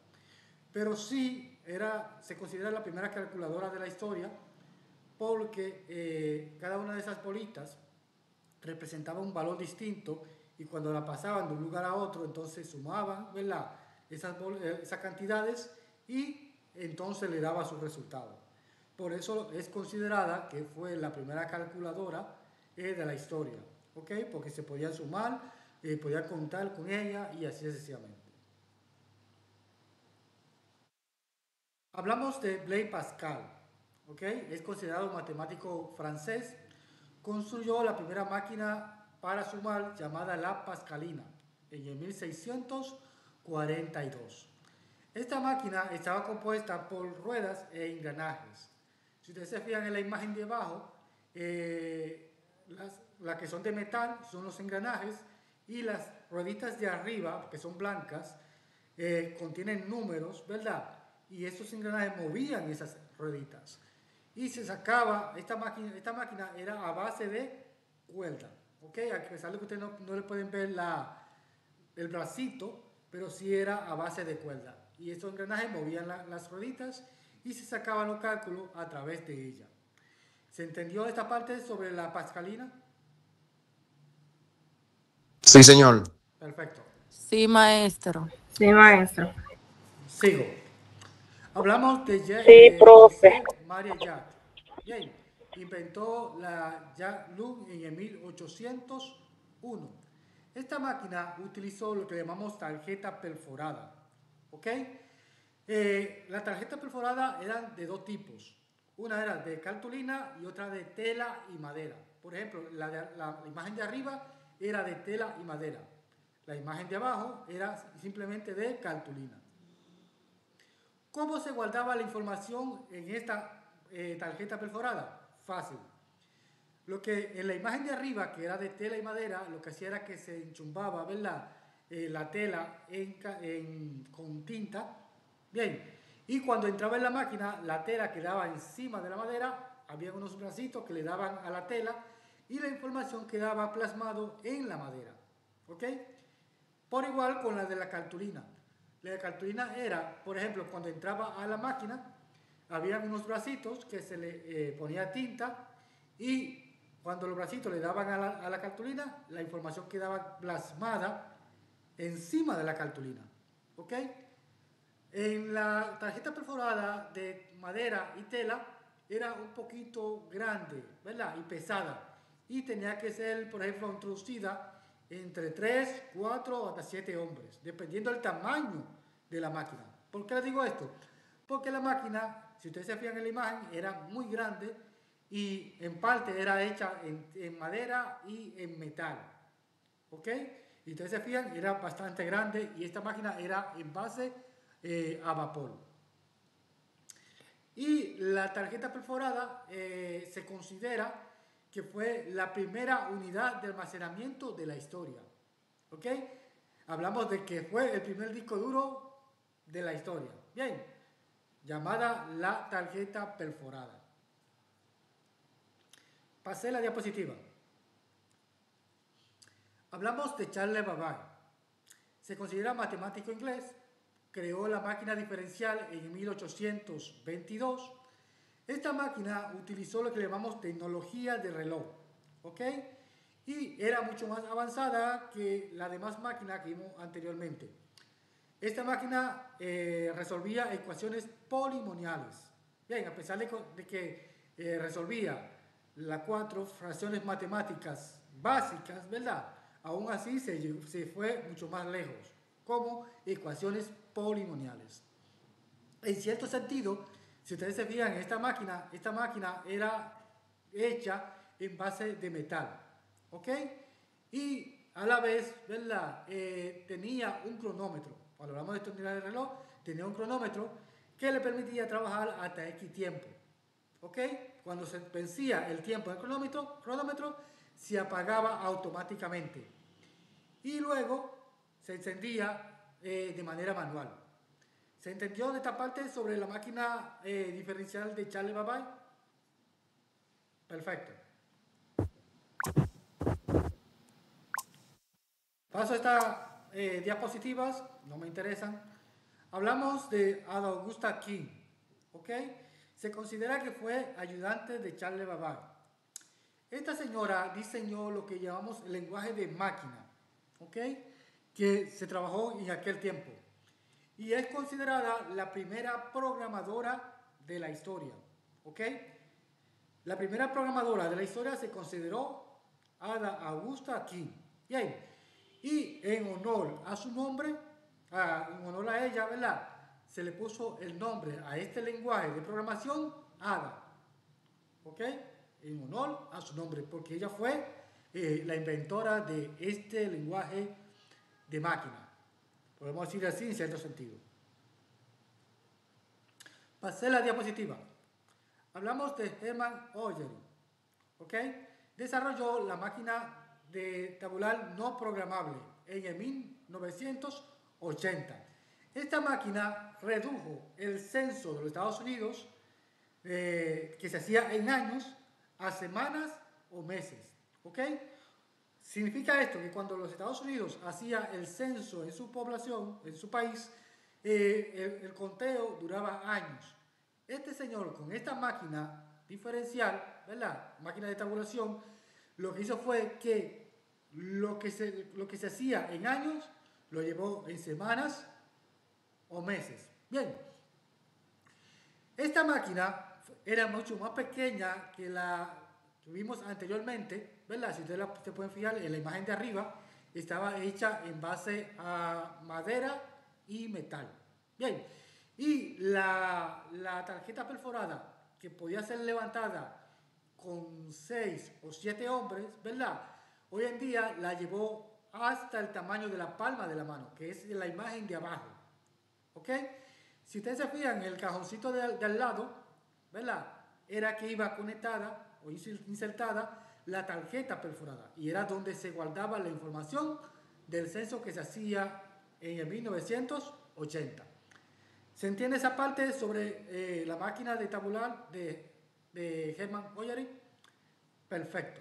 Pero sí se considera la primera calculadora de la historia porque cada una de esas bolitas representaba un valor distinto y cuando la pasaban de un lugar a otro, entonces sumaban, ¿verdad? Esas cantidades y entonces le daba su resultado. Por eso es considerada que fue la primera calculadora de la historia, ¿ok? Porque se podía sumar, podía contar con ella y así sucesivamente. Hablamos de Blaise Pascal, ¿ok? Es considerado un matemático francés. Construyó la primera máquina para sumar llamada la Pascalina en el 1642. Esta máquina estaba compuesta por ruedas e engranajes. Si ustedes se fijan en la imagen de abajo, las que son de metal son los engranajes y las rueditas de arriba, que son blancas, contienen números, ¿verdad? Y estos engranajes movían esas rueditas. Y se sacaba, esta máquina era a base de cuerda, ¿ok? A pesar de que ustedes no le pueden ver el bracito, pero sí era a base de cuerda. Y estos engranajes movían las rueditas y se sacaban los cálculos a través de ella. ¿Se entendió esta parte sobre la Pascalina? Sí, señor. Perfecto. Sí, maestro. Sí, maestro. Sigo. Hablamos de profe. Marie Jacques. Bien, inventó la Jacques-Lung en el 1801. Esta máquina utilizó lo que llamamos tarjeta perforada. ¿Ok? La tarjeta perforada eran de dos tipos. Una era de cartulina y otra de tela y madera. Por ejemplo, la imagen de arriba era de tela y madera. La imagen de abajo era simplemente de cartulina. ¿Cómo se guardaba la información en esta tarjeta perforada? Fácil. Lo que en la imagen de arriba, que era de tela y madera, lo que hacía era que se enchumbaba, ¿verdad? La tela con tinta. Bien, y cuando entraba en la máquina, la tela quedaba encima de la madera, había unos bracitos que le daban a la tela y la información quedaba plasmado en la madera. ¿Ok? Por igual con la de la cartulina. La cartulina era, por ejemplo, cuando entraba a la máquina, había unos bracitos que se le ponía tinta y cuando los bracitos le daban a la cartulina, la información quedaba plasmada encima de la cartulina. ¿Ok? En la tarjeta perforada de madera y tela era un poquito grande, ¿verdad? Y pesada. Y tenía que ser, por ejemplo, introducida entre 3, 4 o hasta 7 hombres, dependiendo del tamaño de la máquina. ¿Por qué les digo esto? Porque la máquina, si ustedes se fijan en la imagen, era muy grande y en parte era hecha en madera y en metal. ¿Ok? Y ustedes se fijan, era bastante grande y esta máquina era en base a vapor. Y la tarjeta perforada se considera que fue la primera unidad de almacenamiento de la historia. ¿Ok? Hablamos de que fue el primer disco duro de la historia. Bien, llamada la tarjeta perforada. Pasé la diapositiva. Hablamos de Charles Babbage. Se considera matemático inglés. Creó la máquina diferencial en 1822. Esta máquina utilizó lo que llamamos tecnología de reloj, ¿ok? Y era mucho más avanzada que la demás máquina que vimos anteriormente. Esta máquina resolvía ecuaciones polinomiales. Bien, a pesar de que resolvía las 4 fracciones matemáticas básicas, ¿verdad? Aún así se fue mucho más lejos, como ecuaciones polinomiales. En cierto sentido, si ustedes se fijan en esta máquina era hecha en base de metal, ¿ok? Y a la vez, ¿verdad? Tenía un cronómetro. Cuando hablamos de esta unidad de reloj, tenía un cronómetro que le permitía trabajar hasta X tiempo, ¿ok? Cuando se vencía el tiempo del cronómetro se apagaba automáticamente y luego se encendía de manera manual. ¿Se entendió de esta parte sobre la máquina diferencial de Charles Babbage? Perfecto. Paso a estas diapositivas, no me interesan. Hablamos de Ada Augusta King, ¿ok? Se considera que fue ayudante de Charles Babbage. Esta señora diseñó lo que llamamos el lenguaje de máquina, ¿ok? Que se trabajó en aquel tiempo. Y es considerada la primera programadora de la historia, ¿ok? La primera programadora de la historia se consideró Ada Augusta King. Bien, y en honor a su nombre, en honor a ella, ¿verdad? Se le puso el nombre a este lenguaje de programación, Ada, ¿ok? En honor a su nombre, porque ella fue la inventora de este lenguaje de máquina. Podemos decir así en cierto sentido. Pasé la diapositiva. Hablamos de Hermann Oegery, ¿ok? Desarrolló la máquina de tabular no programable en el 1980. Esta máquina redujo el censo de los Estados Unidos, que se hacía en años, a semanas o meses, ¿ok? Significa esto que cuando los Estados Unidos hacía el censo en su población, en su país, el conteo duraba años. Este señor con esta máquina diferencial, ¿verdad? Máquina de tabulación, lo que hizo fue que lo que se hacía en años lo llevó en semanas o meses. Bien, esta máquina era mucho más pequeña que la que vimos anteriormente, ¿verdad? Si ustedes se pueden fijar en la imagen de arriba, estaba hecha en base a madera y metal. Bien, y la tarjeta perforada que podía ser levantada con 6 o 7 hombres, ¿verdad? Hoy en día la llevó hasta el tamaño de la palma de la mano, que es la imagen de abajo, ¿ok? Si ustedes se fijan, el cajoncito de al lado, ¿verdad? Era que iba conectada o insertada la tarjeta perforada y era donde se guardaba la información del censo que se hacía en el 1980. ¿Se entiende esa parte sobre la máquina de tabular de Hermann Oegery? Perfecto.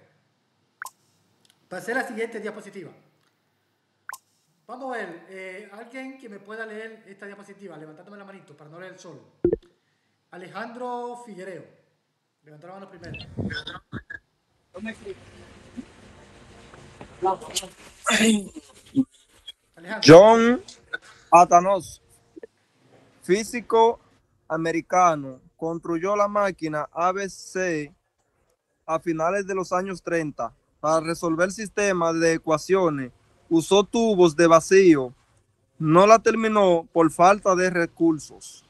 Pasé a la siguiente diapositiva. Vamos a ver, alguien que me pueda leer esta diapositiva, levantándome la manito para no leer solo. Alejandro Figuereo. Levanta la mano primero. John Atanos, físico americano, construyó la máquina ABC a finales de los años 30 para resolver sistemas de ecuaciones. Usó tubos de vacío. No la terminó por falta de recursos.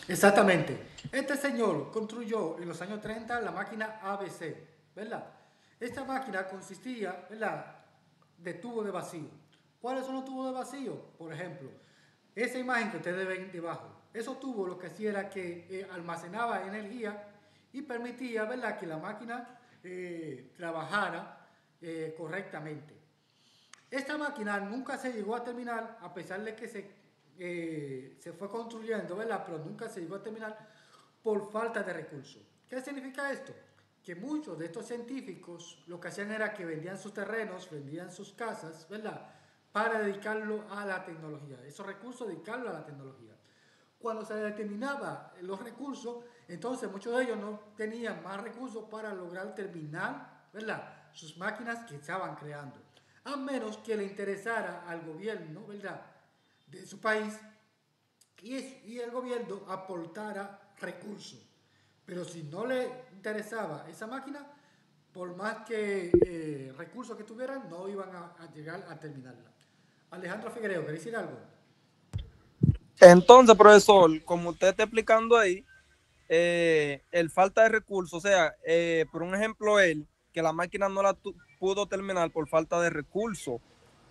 Exactamente. Este señor construyó en los años 30 la máquina ABC, ¿verdad? Esta máquina consistía, ¿verdad?, de tubos de vacío. ¿Cuáles son los tubos de vacío? Por ejemplo, esa imagen que ustedes ven debajo. Esos tubos lo que hacía era que almacenaba energía y permitía, ¿verdad?, que la máquina trabajara correctamente. Esta máquina nunca se llegó a terminar, a pesar de que se fue construyendo, ¿verdad?, pero nunca se llegó a terminar por falta de recursos. ¿Qué significa esto? Que muchos de estos científicos lo que hacían era que vendían sus terrenos, vendían sus casas, ¿verdad?, para dedicarlo a la tecnología. Esos recursos dedicarlo a la tecnología. Cuando se determinaban los recursos, entonces muchos de ellos no tenían más recursos para lograr terminar, ¿verdad?, sus máquinas que estaban creando. A menos que le interesara al gobierno, ¿verdad?, de su país y el gobierno aportara recursos. Pero si no le interesaba esa máquina, por más que recursos que tuvieran, no iban a llegar a terminarla. Alejandro Figuereo, ¿querés decir algo? Entonces, profesor, como usted está explicando ahí, el falta de recursos, o sea, por un ejemplo, él, que la máquina no la pudo terminar por falta de recursos.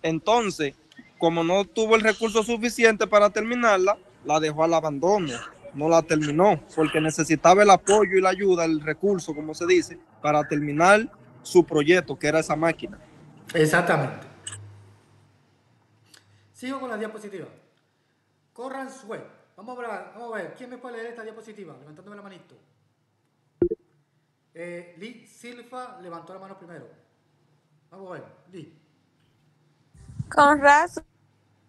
Entonces, como no tuvo el recurso suficiente para terminarla, la dejó al abandono, no la terminó, porque necesitaba el apoyo y la ayuda, el recurso, como se dice, para terminar su proyecto, que era esa máquina. Exactamente. Sigo con la diapositiva. Corran Sue. Vamos a ver, ¿quién me puede leer esta diapositiva? Levantándome la manito. Lee Silva levantó la mano primero. Vamos a ver, Lee. Konrad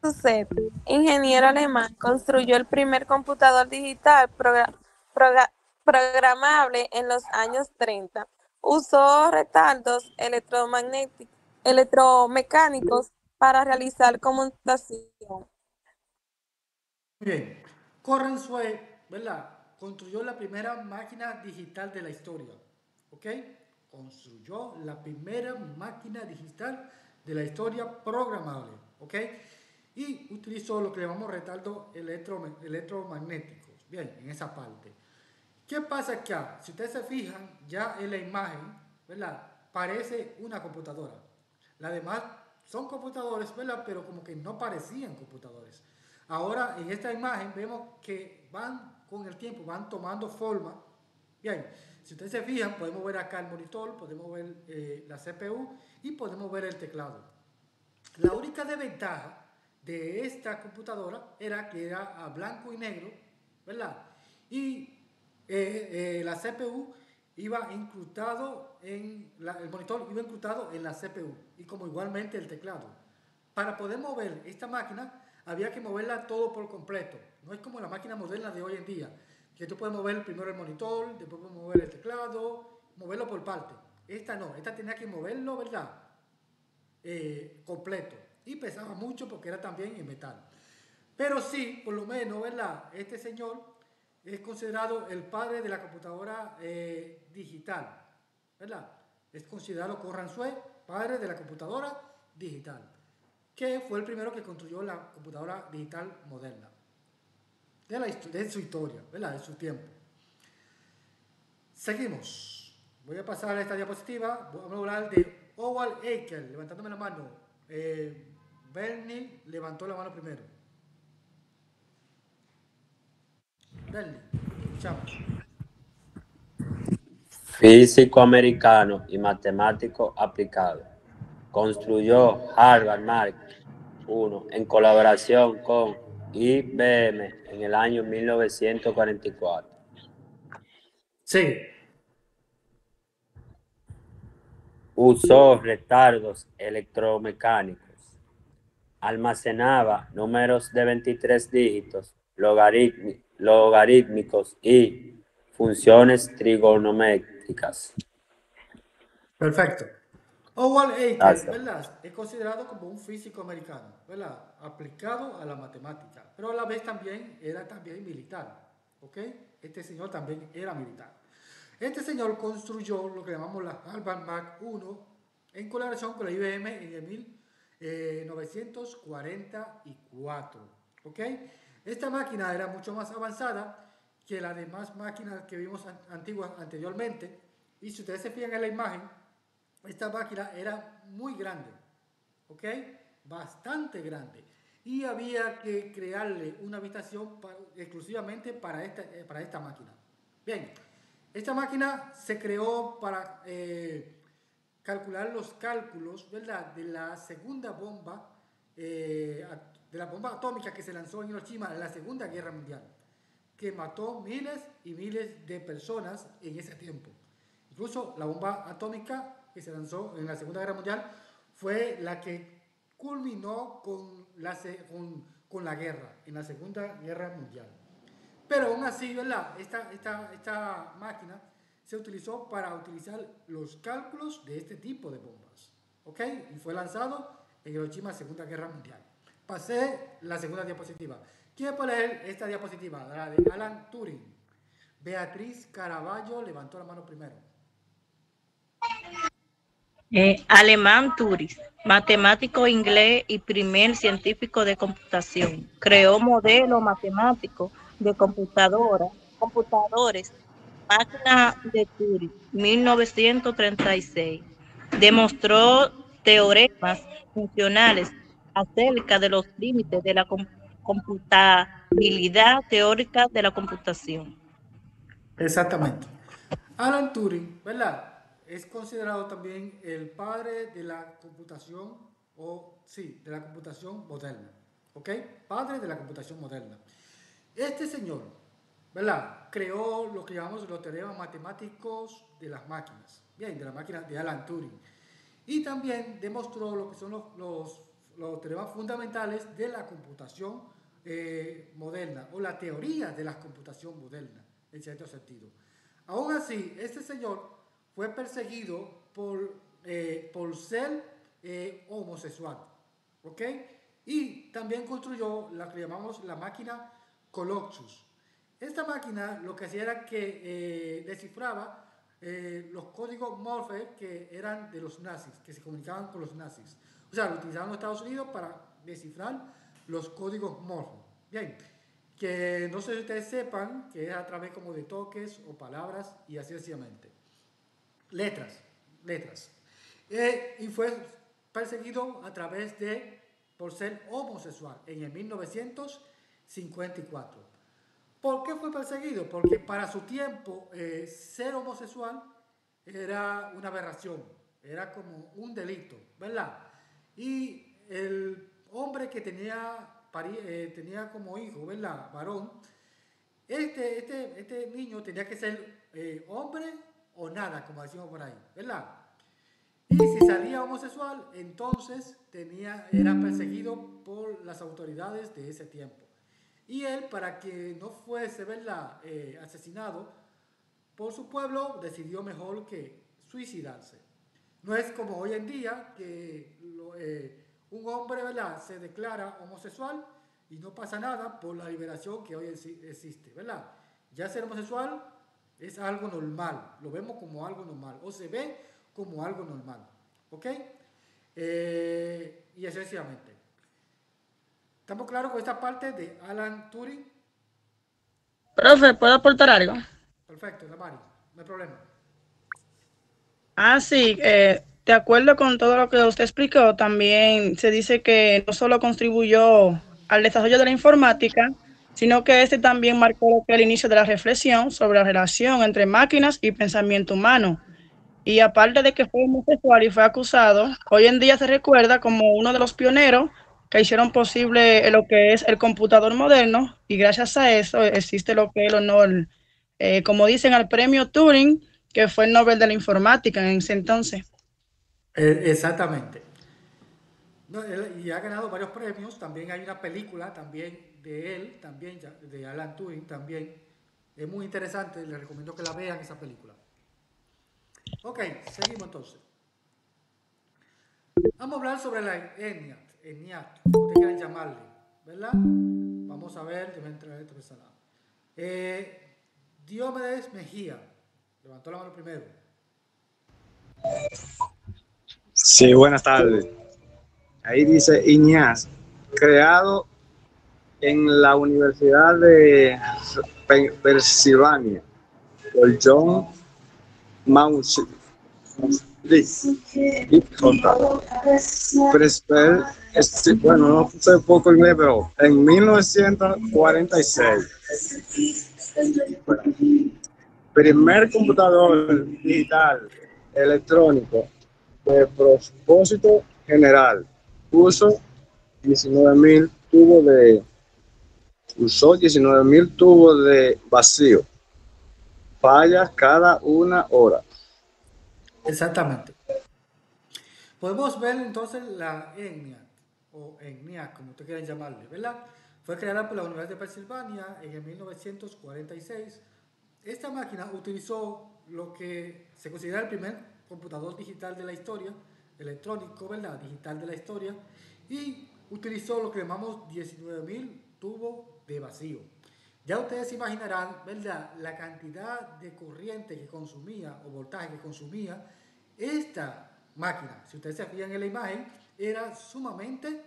Zuse, ingeniero alemán, construyó el primer computador digital programable en los años 30. Usó retardos electromecánicos para realizar conmutación. Bien, Corran Sue, ¿verdad?, construyó la primera máquina digital de la historia. ¿Ok? Construyó la primera máquina digital de la historia programable. ¿Ok? Y utilizó lo que llamamos retardos electromagnéticos. Bien, en esa parte. ¿Qué pasa acá? Si ustedes se fijan, ya en la imagen, ¿verdad?, parece una computadora. Las demás son computadores, ¿verdad?, pero como que no parecían computadores. Ahora, en esta imagen vemos que van con el tiempo, van tomando forma. Bien, si ustedes se fijan, podemos ver acá el monitor, podemos ver la CPU y podemos ver el teclado. La única desventaja de esta computadora era que era a blanco y negro, ¿verdad? Y la CPU iba incrustado en el monitor iba incrustado en la CPU y como igualmente el teclado. Para poder mover esta máquina había que moverla todo por completo. No es como la máquina moderna de hoy en día, que tú puedes mover primero el monitor, después puedes mover el teclado, moverlo por parte. Esta no, esta tenía que moverlo, ¿verdad?, completo. Y pesaba mucho porque era también en metal. Pero sí, por lo menos, ¿verdad?, este señor es considerado el padre de la computadora digital, ¿verdad? Es considerado Konrad Zuse, padre de la computadora digital, que fue el primero que construyó la computadora digital moderna, de su historia, ¿verdad?, de su tiempo. Seguimos. Voy a pasar a esta diapositiva. Vamos a hablar de Howard Eichel, levantándome la mano. Bernie levantó la mano primero. Bernie, escuchamos. Físico americano y matemático aplicado. Construyó Harvard Mark I en colaboración con IBM en el año 1944. Sí. usó retardos electromecánicos, almacenaba números de 23 dígitos logarítmicos y funciones trigonométricas. Perfecto. Howard Aiken, Gracias. ¿verdad? Es considerado como un físico americano, ¿verdad? Aplicado a la matemática, pero a la vez también era militar, ¿ok? Este señor también era militar. Este señor construyó lo que llamamos la Harvard Mark I en colaboración con la IBM en el 1944, ¿ok? Esta máquina era mucho más avanzada que las demás máquinas que vimos antiguas anteriormente, y si ustedes se fijan en la imagen, esta máquina era muy grande, ¿ok? Bastante grande. Y había que crearle una habitación exclusivamente para esta máquina. Bien, esta máquina se creó para calcular los cálculos, ¿verdad?, de la segunda bomba, de la bomba atómica que se lanzó en Hiroshima en la Segunda Guerra Mundial, que mató miles y miles de personas en ese tiempo. Incluso la bomba atómica que se lanzó en la Segunda Guerra Mundial fue la que culminó con la guerra, en la Segunda Guerra Mundial. Pero aún así, ¿verdad? Esta máquina se utilizó para utilizar los cálculos de este tipo de bombas, ¿ok? Y fue lanzado en Hiroshima, Segunda Guerra Mundial. Pasé la segunda diapositiva. ¿Quién puede leer esta diapositiva? La de Alan Turing. Beatriz Caraballo levantó la mano primero. Alemán Turing, matemático inglés y primer científico de computación. Creó modelos matemáticos de computadores, máquina de Turing, 1936. Demostró teoremas funcionales acerca de los límites de la computabilidad teórica de la computación. Exactamente. Alan Turing, ¿verdad?, es considerado también el padre de la computación, de la computación moderna, ¿ok? Padre de la computación moderna. Este señor, ¿verdad?, creó lo que llamamos los teoremas matemáticos de las máquinas, bien, de las máquinas de Alan Turing. Y también demostró lo que son los teoremas fundamentales de la computación moderna, o la teoría de la computación moderna, en cierto sentido. Aún así, este señor fue perseguido por ser homosexual, ¿ok? Y también construyó la que llamamos la máquina Colossus. Esta máquina lo que hacía era que descifraba los códigos Morse que eran de los nazis, que se comunicaban con los nazis. O sea, lo utilizaban los Estados Unidos para descifrar los códigos Morse. Bien, que no sé si ustedes sepan que es a través como de toques o palabras y así sencillamente. Letras. Y fue perseguido por ser homosexual en el 1954. ¿Por qué fue perseguido? Porque para su tiempo ser homosexual era una aberración, era como un delito, ¿verdad? Y el hombre que tenía como hijo, ¿verdad?, varón, este niño tenía que ser hombre o nada, como decimos por ahí, ¿verdad? Y si salía homosexual, entonces era perseguido por las autoridades de ese tiempo. Y él, para que no fuese, ¿verdad?, asesinado por su pueblo, decidió mejor que suicidarse. No es como hoy en día que un hombre, ¿verdad?, se declara homosexual y no pasa nada por la liberación que hoy existe, ¿verdad? Ya ser homosexual es algo normal, lo vemos como algo normal, o se ve como algo normal, ¿ok? Y esencialmente. ¿Estamos claros con esta parte de Alan Turing? Profe, ¿puedo aportar algo? Perfecto, Damari, no hay problema. Sí, de acuerdo con todo lo que usted explicó, también se dice que no solo contribuyó al desarrollo de la informática, sino que también marcó lo que es el inicio de la reflexión sobre la relación entre máquinas y pensamiento humano. Y aparte de que fue homosexual y fue acusado, hoy en día se recuerda como uno de los pioneros que hicieron posible lo que es el computador moderno, y gracias a eso existe lo que es el honor, como dicen, al premio Turing, que fue el Nobel de la Informática en ese entonces. Exactamente. No, y ha ganado varios premios. También hay una película también de él, también de Alan Turing, también. Es muy interesante, les recomiendo que la vean esa película. Ok, seguimos entonces. Vamos a hablar sobre la ENIAC, como te quieran llamarle, ¿verdad? Vamos a ver, yo voy a entrar esto que lado. Diomedes Mejía, levantó la mano primero. Sí, buenas tardes. Ahí dice Iñaz, creado en la Universidad de Pensilvania por John Maunsell. Bueno, no sé poco inglés, pero en 1946. Primer computador digital electrónico de propósito general. Usó 19.000 tubos de vacío. Fallas cada 1 hora. Exactamente. Podemos ver entonces la ENIAC, o ENIAC, como ustedes quieran llamarle, ¿verdad? Fue creada por la Universidad de Pensilvania en el 1946. Esta máquina utilizó lo que se considera el primer computador digital de la historia, electrónico, ¿verdad? Digital de la historia, y utilizó lo que llamamos 19.000 tubos de vacío. Ya ustedes se imaginarán, ¿verdad?, la cantidad de corriente que consumía o voltaje que consumía esta máquina. Si ustedes se fijan en la imagen, era sumamente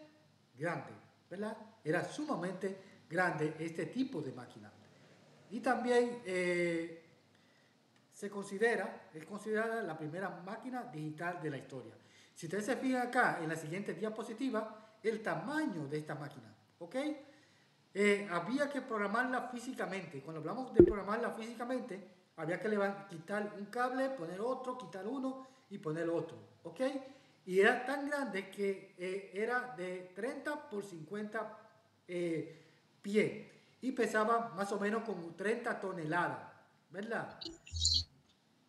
grande, ¿verdad? Era sumamente grande este tipo de máquina. Y también es considerada la primera máquina digital de la historia. Si ustedes se fijan acá en la siguiente diapositiva, el tamaño de esta máquina, ¿ok? Había que programarla físicamente. Cuando hablamos de programarla físicamente, había que quitar un cable, poner otro, quitar uno y poner otro, ¿ok? Y era tan grande que era de 30 por 50 pies y pesaba más o menos como 30 toneladas, ¿verdad?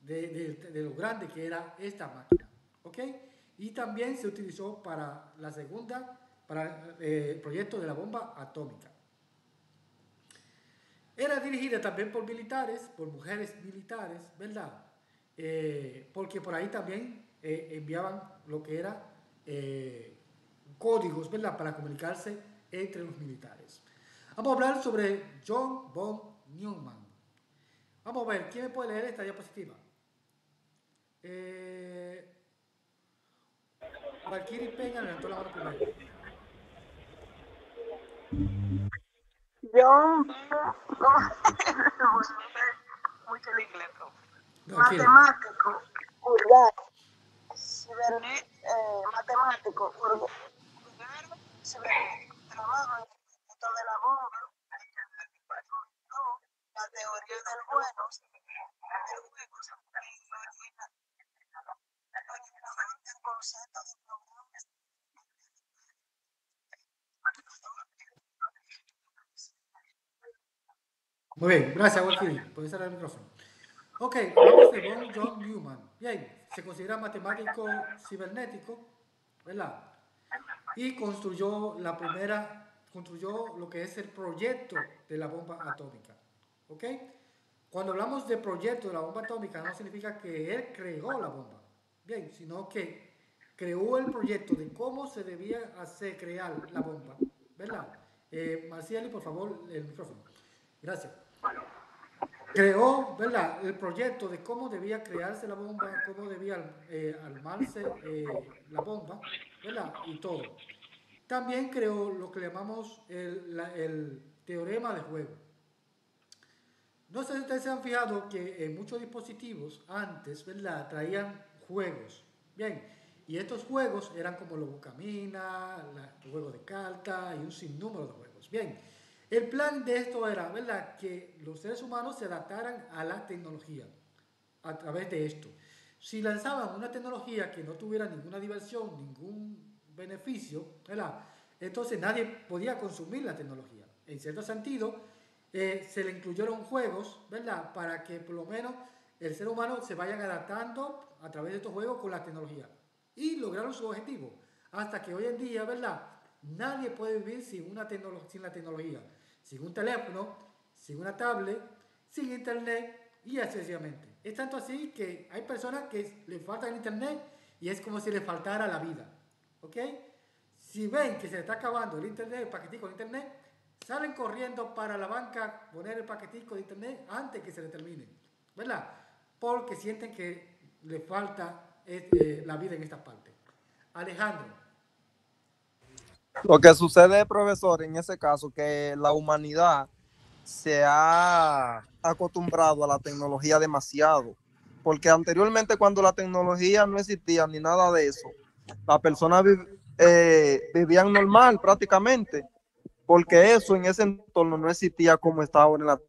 De lo grande que era esta máquina, ¿ok? Y también se utilizó para el proyecto de la bomba atómica. Era dirigida también por militares, por mujeres militares, ¿verdad? Porque por ahí también enviaban lo que era códigos, ¿verdad?, para comunicarse entre los militares. Vamos a hablar sobre John von Neumann. Vamos a ver, ¿quién me puede leer esta diapositiva? Valkyrie Peña levantó la mano primero. Yo, mucho el inglés, matemático, urbano, matemático, urbano, cibernético, trabajo en el proyecto de la bomba, la teoría del bueno, el concepto de programas. Muy bien, gracias, Valkyrie. Puedes cerrar el micrófono. Ok, hablamos de von John Neumann. Bien, se considera matemático cibernético, ¿verdad? Y construyó lo que es el proyecto de la bomba atómica. ¿Ok? Cuando hablamos de proyecto de la bomba atómica, no significa que él creó la bomba, bien, sino que creó el proyecto de cómo se debía crear la bomba, ¿verdad? Marciali, por favor, el micrófono. Gracias. Creó, ¿verdad?, el proyecto de cómo debía crearse la bomba, cómo debía armarse la bomba, ¿verdad?, y todo. También creó lo que llamamos el teorema de juego. No sé si ustedes se han fijado que en muchos dispositivos antes, ¿verdad?, traían juegos. Bien, y estos juegos eran como los Buscamina, el juego de cartas y un sinnúmero de juegos. Bien, el plan de esto era, ¿verdad?, que los seres humanos se adaptaran a la tecnología a través de esto. Si lanzaban una tecnología que no tuviera ninguna diversión, ningún beneficio, ¿verdad?, entonces nadie podía consumir la tecnología. En cierto sentido, se le incluyeron juegos, ¿verdad?, para que por lo menos el ser humano se vaya adaptando a través de estos juegos con la tecnología. y lograron su objetivo. Hasta que hoy en día, ¿verdad? Nadie puede vivir sin la tecnología, sin un teléfono, sin una tablet, sin internet y así sucesivamente. Es tanto así que hay personas que les falta el internet y es como si les faltara la vida. ¿Ok? Si ven que se les está acabando el internet, el paquetico de internet, salen corriendo para la banca poner el paquetico de internet antes que se les termine, ¿verdad? Porque sienten que les falta la vida en esta parte. Alejandro. Lo que sucede, profesor, en ese caso, que la humanidad se ha acostumbrado a la tecnología demasiado, porque anteriormente cuando la tecnología no existía ni nada de eso, las personas vivían normal prácticamente, porque eso en ese entorno no existía como está ahora en la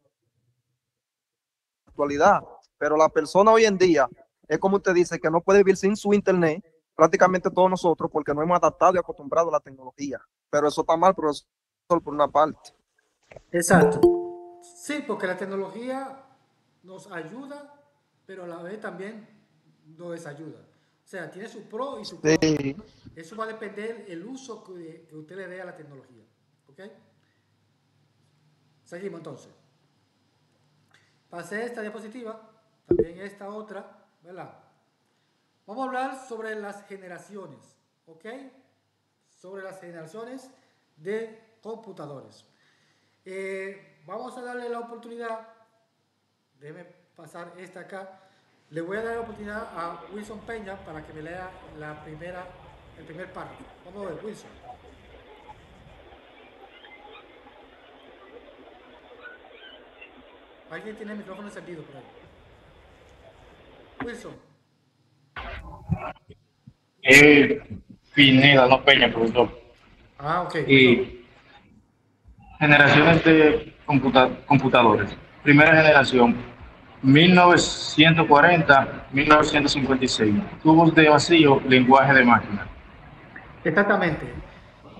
actualidad. Pero la persona hoy en día, es como usted dice, que no puede vivir sin su internet, prácticamente todos nosotros, porque no hemos adaptado y acostumbrado a la tecnología. Pero eso está mal, profesor, por una parte. Exacto. Sí, porque la tecnología nos ayuda, pero a la vez también nos desayuda. O sea, tiene su pro y su contra. Sí. Eso va a depender el uso que usted le dé a la tecnología. ¿Ok? Seguimos entonces. Pasé esta diapositiva, también esta otra, ¿verdad? Vamos a hablar sobre las generaciones, ¿ok? Sobre las generaciones de computadores. Vamos a darle la oportunidad, déjeme pasar esta acá, le voy a dar la oportunidad a Wilson Peña para que me lea el primer párrafo. Vamos a ver, Wilson. Alguien tiene el micrófono encendido por ahí. Wilson. Pineda, no Peña, profesor. Ah, ok. Y generaciones de computadores. Primera generación, 1940-1956. Tubos de vacío, lenguaje de máquina. Exactamente.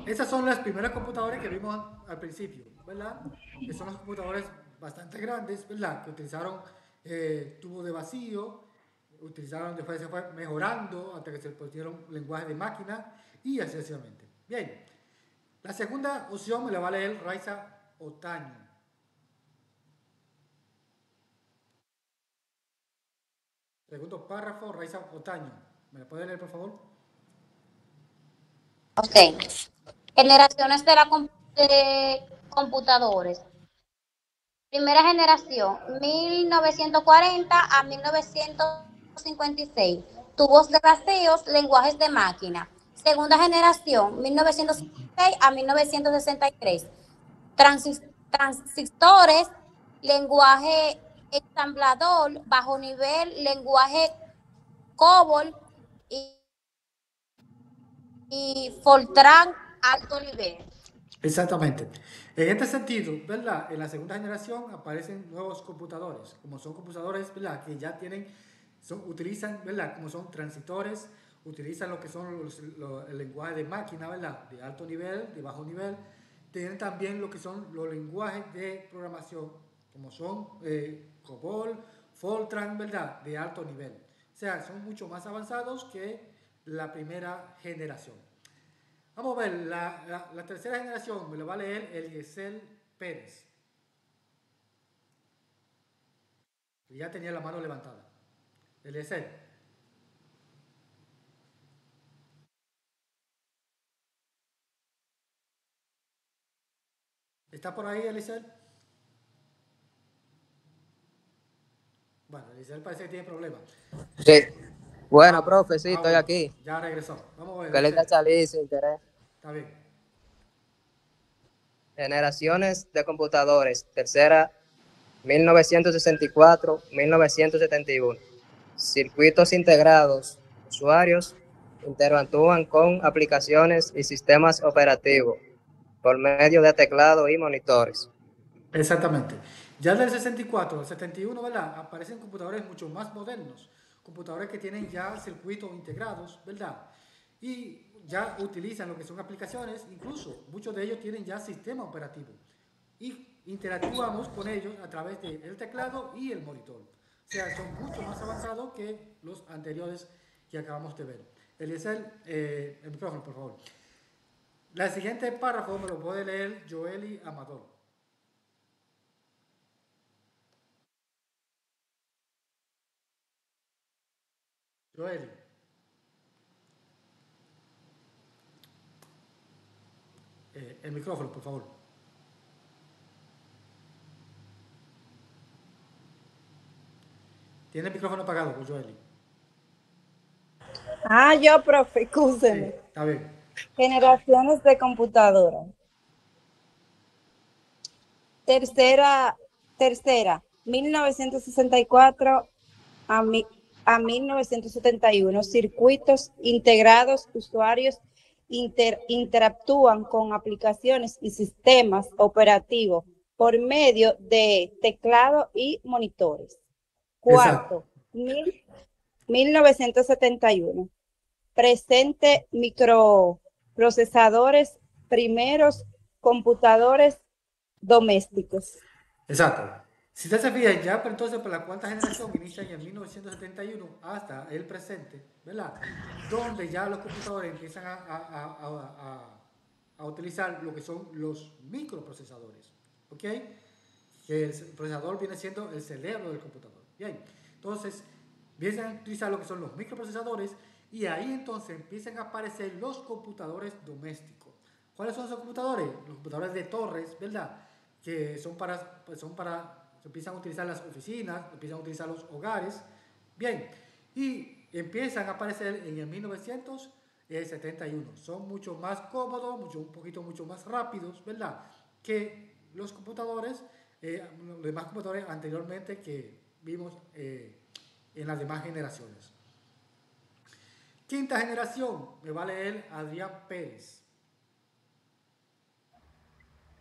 Esas son las primeras computadoras que vimos al principio, ¿verdad? Que son los computadores bastante grandes, ¿verdad? Que utilizaron tubos de vacío, después se fue mejorando hasta que se pusieron lenguaje de máquina y así sucesivamente. Bien, la segunda opción me la va a leer Raiza Otaño. Segundo párrafo, Raiza Otaño. ¿Me la puede leer, por favor? Ok. Generaciones de computadores. Primera generación, 1940 a 1956. Tubos de vacíos, lenguajes de máquina. Segunda generación, 1956 a 1963. Transistores, lenguaje ensamblador, bajo nivel, lenguaje COBOL y Fortran, alto nivel. Exactamente. En este sentido, ¿verdad? En la segunda generación aparecen nuevos computadores, como son computadores, ¿verdad? Que ya utilizan, ¿verdad? Como son transistores, utilizan lo que son el lenguaje de máquina, ¿verdad? De alto nivel, de bajo nivel. Tienen también lo que son los lenguajes de programación, como son COBOL, Fortran, ¿verdad? De alto nivel. O sea, son mucho más avanzados que la primera generación. Vamos a ver, la tercera generación me lo va a leer Eliezer Pérez. Ya tenía la mano levantada. Eliezer. ¿Está por ahí, Eliezer? Bueno, Eliezer parece que tiene problemas. Sí. Bueno, profe, sí, estoy bueno, aquí. Ya regresó. Vamos a ver. Que le salí sin interés. Está bien. Generaciones de computadores. Tercera, 1964-1971. Circuitos integrados. Usuarios interactúan con aplicaciones y sistemas operativos por medio de teclado y monitores. Exactamente. Ya del 64 al 71, ¿verdad? Aparecen computadores mucho más modernos. Computadores que tienen ya circuitos integrados, ¿verdad? Y ya utilizan lo que son aplicaciones, incluso muchos de ellos tienen ya sistema operativo. Y interactuamos con ellos a través del teclado y el monitor. O sea, son mucho más avanzados que los anteriores que acabamos de ver. Eliezer, el micrófono, por favor. La siguiente párrafo me lo puede leer Joely Amador. Joely. El micrófono, por favor. Tiene el micrófono apagado, Joely. Yo, profe, excúseme. Sí, está bien. Generaciones de computadoras. Tercera, 1964 a 1971. Circuitos integrados, usuarios interactúan con aplicaciones y sistemas operativos por medio de teclado y monitores. Cuarto, 1971. Presente microprocesadores, primeros computadores domésticos. Exacto. Si ustedes se fijan, ya pero entonces por la cuarta generación inicia en 1971 hasta el presente, ¿verdad? Donde ya los computadores empiezan a utilizar lo que son los microprocesadores, ¿ok? Que el procesador viene siendo el cerebro del computador. Bien, entonces empiezan a utilizar lo que son los microprocesadores y ahí entonces empiezan a aparecer los computadores domésticos. ¿Cuáles son esos computadores? Los computadores de torres, ¿verdad? Que se empiezan a utilizar las oficinas, empiezan a utilizar los hogares. Bien, y empiezan a aparecer en el 1971. Son mucho más cómodos, un poquito mucho más rápidos, ¿verdad? Que los computadores, los demás computadores anteriormente que vimos en las demás generaciones. Quinta generación, me va a leer Adrián Pérez.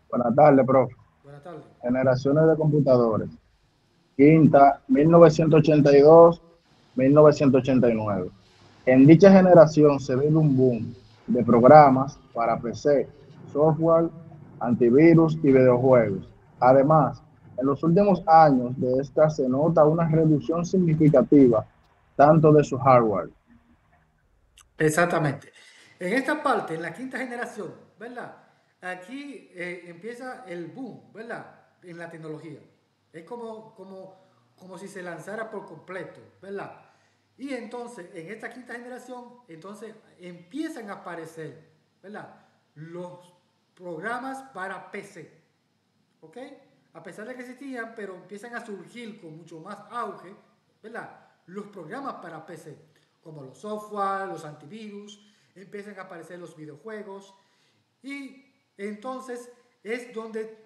Buenas tardes, profe. Buenas tardes. Generaciones de computadores. Quinta, 1982-1989. En dicha generación se ve un boom de programas para PC, software, antivirus y videojuegos. Además, en los últimos años de esta se nota una reducción significativa tanto de su hardware. Exactamente. En esta parte, en la quinta generación, ¿verdad? Aquí empieza el boom, ¿verdad? En la tecnología. Es como si se lanzara por completo, ¿verdad? Y entonces, en esta quinta generación, entonces empiezan a aparecer, ¿verdad? Los programas para PC, ¿ok? A pesar de que existían, pero empiezan a surgir con mucho más auge, ¿verdad? Los programas para PC, como los software, los antivirus, empiezan a aparecer los videojuegos y entonces es donde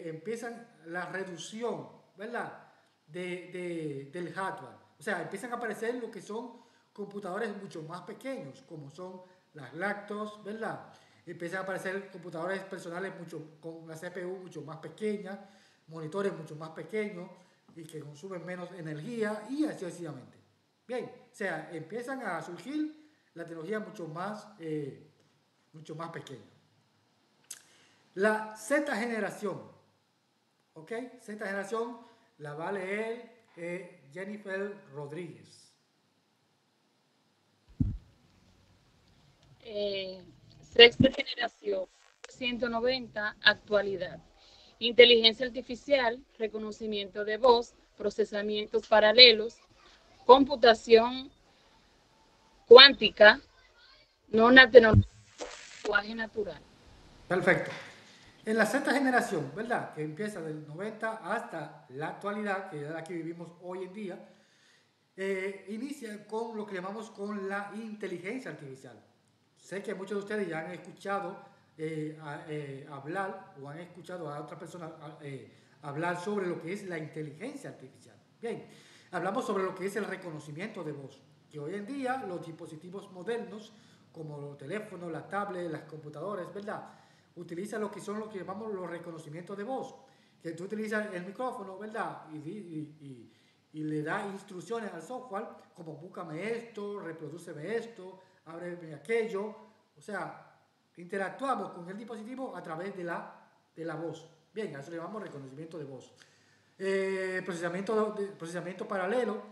empiezan la reducción, ¿verdad? Del hardware. O sea, empiezan a aparecer lo que son computadores mucho más pequeños, como son las laptops, ¿verdad? Empiezan a aparecer computadores personales con la CPU mucho más pequeña, monitores mucho más pequeños y que consumen menos energía y así sucesivamente. Bien, o sea, empiezan a surgir la tecnología mucho más pequeña. La Z generación, ¿ok? Z generación la va a leer Jennifer Rodríguez. Sexta generación, 190, actualidad. Inteligencia artificial, reconocimiento de voz, procesamientos paralelos, computación cuántica, no nanotecnología, lenguaje natural. Perfecto. En la Z generación, ¿verdad? Que empieza del 90 hasta la actualidad, que es la que vivimos hoy en día, inicia con lo que llamamos con la inteligencia artificial. Sé que muchos de ustedes ya han escuchado hablar o han escuchado a otras personas hablar sobre lo que es la inteligencia artificial. Bien, hablamos sobre lo que es el reconocimiento de voz, que hoy en día los dispositivos modernos, como los teléfonos, las tablets, las computadoras, ¿verdad? Utilizan lo que llamamos los reconocimientos de voz, que tú utilizas el micrófono, ¿verdad? Y le da instrucciones al software, como búscame esto, reprodúceme esto, ábreme aquello. O sea, interactuamos con el dispositivo a través de la voz. Bien, a eso le llamamos reconocimiento de voz. Procesamiento paralelo,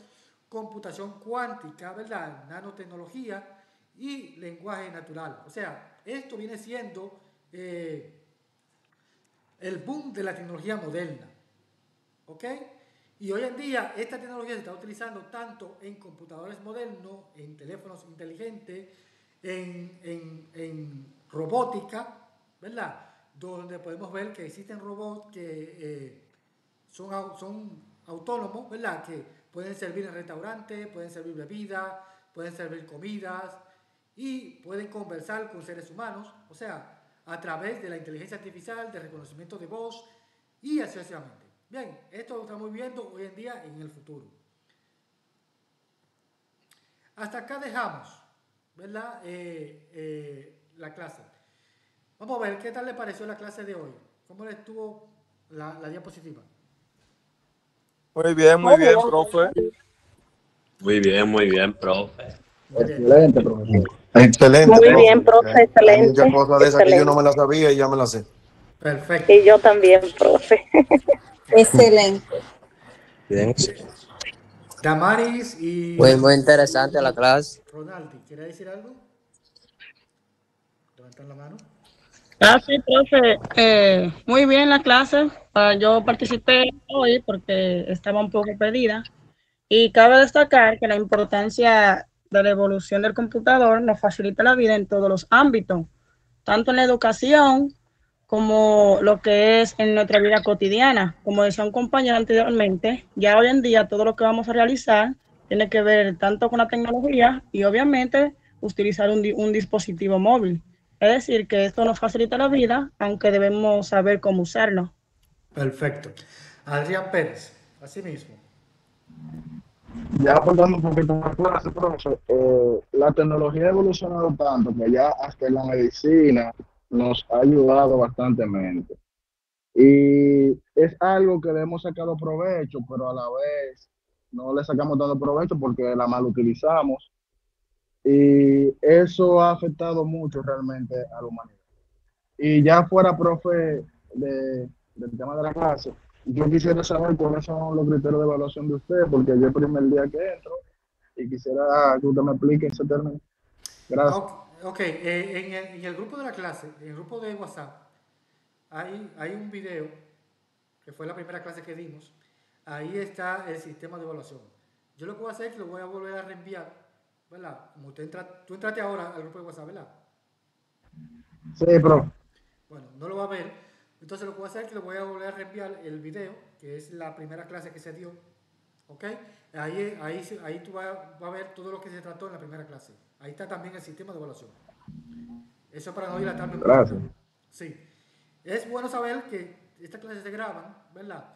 computación cuántica, ¿verdad? Nanotecnología y lenguaje natural. O sea, esto viene siendo el boom de la tecnología moderna. ¿Ok? Y hoy en día esta tecnología se está utilizando tanto en computadores modernos, en teléfonos inteligentes, en robótica, ¿verdad? Donde podemos ver que existen robots que son autónomos, ¿verdad? Que pueden servir en restaurantes, pueden servir bebidas, pueden servir comidas y pueden conversar con seres humanos, o sea, a través de la inteligencia artificial, de reconocimiento de voz y así sucesivamente. Bien, esto lo estamos viendo hoy en día en el futuro. Hasta acá dejamos, ¿verdad? La clase. Vamos a ver qué tal le pareció la clase de hoy. ¿Cómo le estuvo la diapositiva? Muy bien, profe. Muy bien, profe. Excelente, profesor. Excelente. Muy bien, profe, excelente. Hay muchas cosas de esas que yo no me las sabía y ya me las sé. Perfecto. Y yo también, profe. Excelente. Bien. Damaris y... Muy interesante la clase. Ronaldi, ¿quiere decir algo? Levantar la mano. Sí, profe. Muy bien la clase. Yo participé hoy porque estaba un poco perdida. Y cabe destacar que la importancia de la evolución del computador nos facilita la vida en todos los ámbitos, tanto en la educación como lo que es en nuestra vida cotidiana. Como decía un compañero anteriormente, ya hoy en día todo lo que vamos a realizar tiene que ver tanto con la tecnología y obviamente utilizar un dispositivo móvil. Es decir, que esto nos facilita la vida, aunque debemos saber cómo usarlo. Perfecto. Adrián Pérez, así mismo. Ya aportando un poquito más clase, profesor, la tecnología ha evolucionado tanto que ya hasta en la medicina nos ha ayudado bastantemente. Y es algo que le hemos sacado provecho, pero a la vez no le sacamos tanto provecho porque la mal utilizamos. Y eso ha afectado mucho realmente a la humanidad. Y ya fuera, profe, del tema de la clase, yo quisiera saber cuáles son los criterios de evaluación de usted, porque yo el primer día que entro y quisiera que usted me explique ese término. Gracias. Ok, en el grupo de la clase, en el grupo de WhatsApp, hay un video que fue la primera clase que dimos. Ahí está el sistema de evaluación. Yo lo que voy a hacer es que lo voy a volver a reenviar, ¿verdad? Como tú entraste ahora al grupo de WhatsApp, ¿verdad? Sí, profe. Bueno, no lo va a ver. Entonces lo que voy a hacer es que le voy a volver a reenviar el video, que es la primera clase que se dio. ¿Ok? Ahí tú vas a ver todo lo que se trató en la primera clase. Ahí está también el sistema de evaluación. Eso para no dilatarme mucho. Gracias. Sí. Es bueno saber que estas clases se graban, ¿verdad?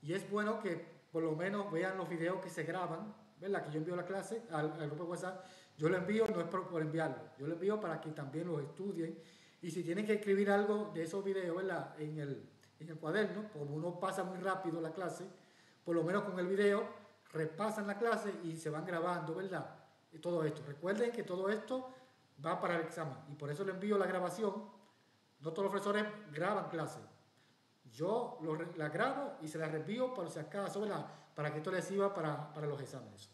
Y es bueno que por lo menos vean los videos que se graban, ¿verdad? Que yo envío la clase al grupo de WhatsApp. Yo lo envío, no es por enviarlo. Yo lo envío para que también los estudien. Y si tienen que escribir algo de esos videos, ¿verdad? En el cuaderno, como uno pasa muy rápido la clase, por lo menos con el video, repasan la clase y se van grabando, ¿verdad? Y todo esto. Recuerden que todo esto va para el examen. Y por eso le envío la grabación. No todos los profesores graban clases. Yo la grabo y se la reenvío por si acaso, ¿verdad? Para que esto les sirva para los exámenes.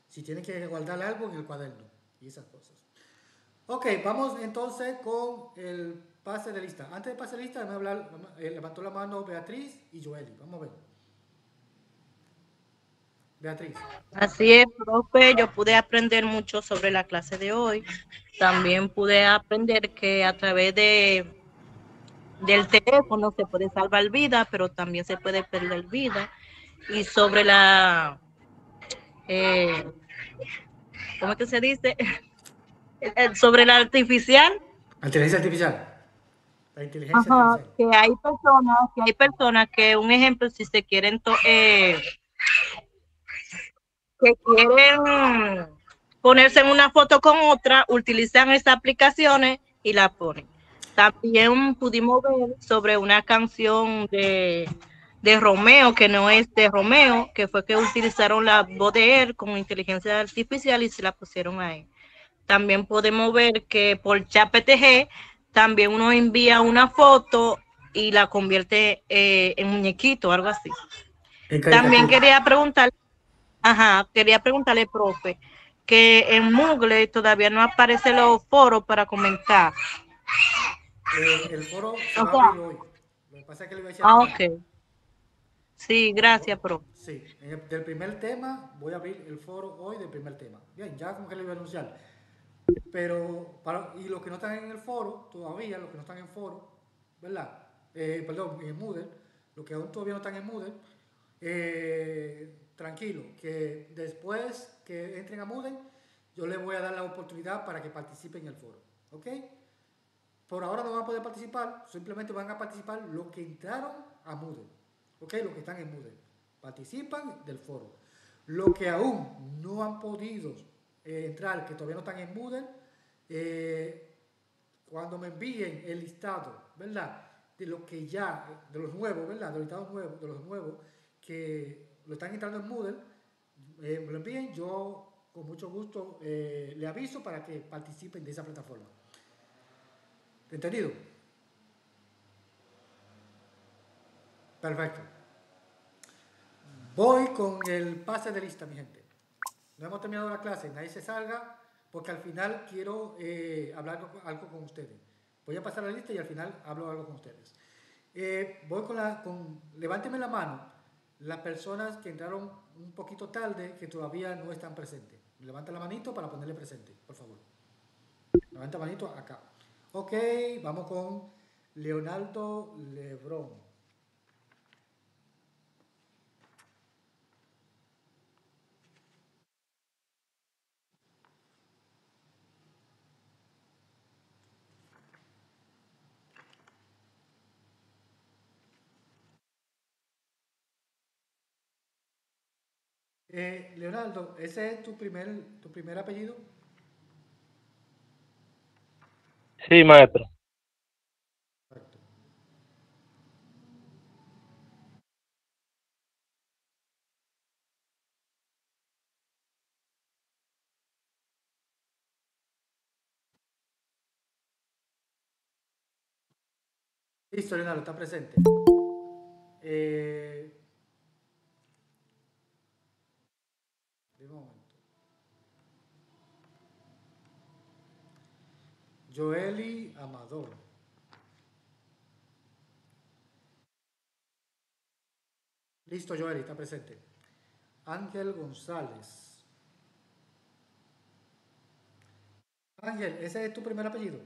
Si tienen que guardar algo en el cuaderno y esas cosas. Ok, vamos entonces con el pase de lista. Antes de pase de lista, déjame hablar, levantó la mano Beatriz y Joely. Vamos a ver. Beatriz. Así es, profe, yo pude aprender mucho sobre la clase de hoy. También pude aprender que a través del teléfono se puede salvar vida, pero también se puede perder vida. Y sobre ¿cómo es que se dice? Sobre la artificial. Inteligencia artificial. La inteligencia artificial. Que hay personas que, un ejemplo, si se quieren que quieren ponerse en una foto con otra, utilizan estas aplicaciones y la ponen. También pudimos ver sobre una canción de Romeo, que no es de Romeo, que fue que utilizaron la voz de él con inteligencia artificial y se la pusieron a él. También podemos ver que por ChatGPT también uno envía una foto y la convierte en muñequito, algo así. También quería preguntarle, profe, que en Moodle todavía no aparecen los foros para comentar. El foro se O va a sea, abrir hoy. Lo que pasa es que le voy a decir al final. ok. Sí, gracias, pro. Sí, del primer tema, voy a abrir el foro hoy del primer tema. Bien, ya como que le voy a anunciar. Pero, y los que no están en el foro, todavía, los que no están en foro, ¿verdad? Perdón, en Moodle, los que aún todavía no están en Moodle, tranquilo, que después que entren a Moodle, yo les voy a dar la oportunidad para que participen en el foro, ¿ok? Por ahora no van a poder participar, simplemente van a participar los que entraron a Moodle, ¿ok? Los que están en Moodle. Participan del foro. Los que aún no han podido entrar, que todavía no están en Moodle, cuando me envíen el listado, ¿verdad? De los que ya, de los nuevos, ¿verdad? De los listados nuevos, de los nuevos que lo están entrando en Moodle, me lo envíen, yo con mucho gusto le aviso para que participen de esa plataforma. ¿Entendido? Perfecto. Voy con el pase de lista, mi gente. No hemos terminado la clase, nadie se salga, porque al final quiero hablar algo con ustedes. Voy a pasar la lista y al final hablo algo con ustedes. Voy levánteme la mano las personas que entraron un poquito tarde, que todavía no están presentes. Levanta la manito para ponerle presente, por favor. Levanta la manito acá. Ok, vamos con Leonardo Lebrón. Leonardo, ¿ese es tu primer apellido? Sí, maestro. Perfecto. Listo, Leonardo, está presente. De un momento. Joeli Amador. Listo, Joeli, está presente. Ángel González. Ángel, ¿ese es tu primer apellido?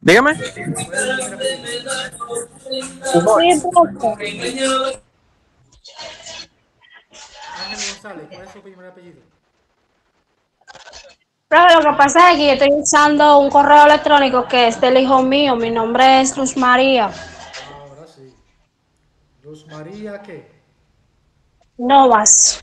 Dígame. ¿Cuál es tu primer apellido? Ángel González, ¿cuál es su primer apellido? Pero lo que pasa es que yo estoy usando un correo electrónico que es del hijo mío. Mi nombre es Luz María Ahora sí. Luz María, ¿qué? Novas.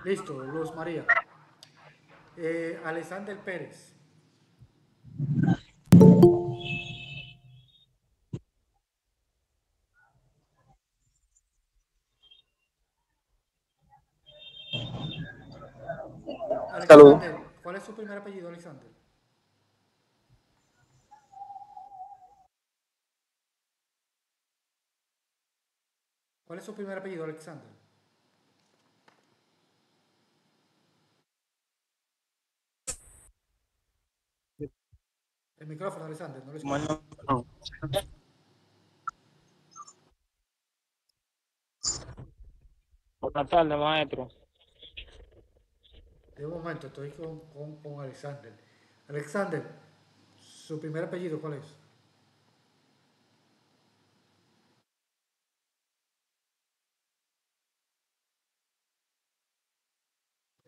Listo, Luz María. Alexander Pérez. Alexander, ¿cuál es su primer apellido, Alexander? ¿Cuál es su primer apellido, Alexander? El micrófono, Alexander, no lo escucho. Buenas tardes, maestro. De un momento, estoy con Alexander. Alexander, ¿su primer apellido cuál es?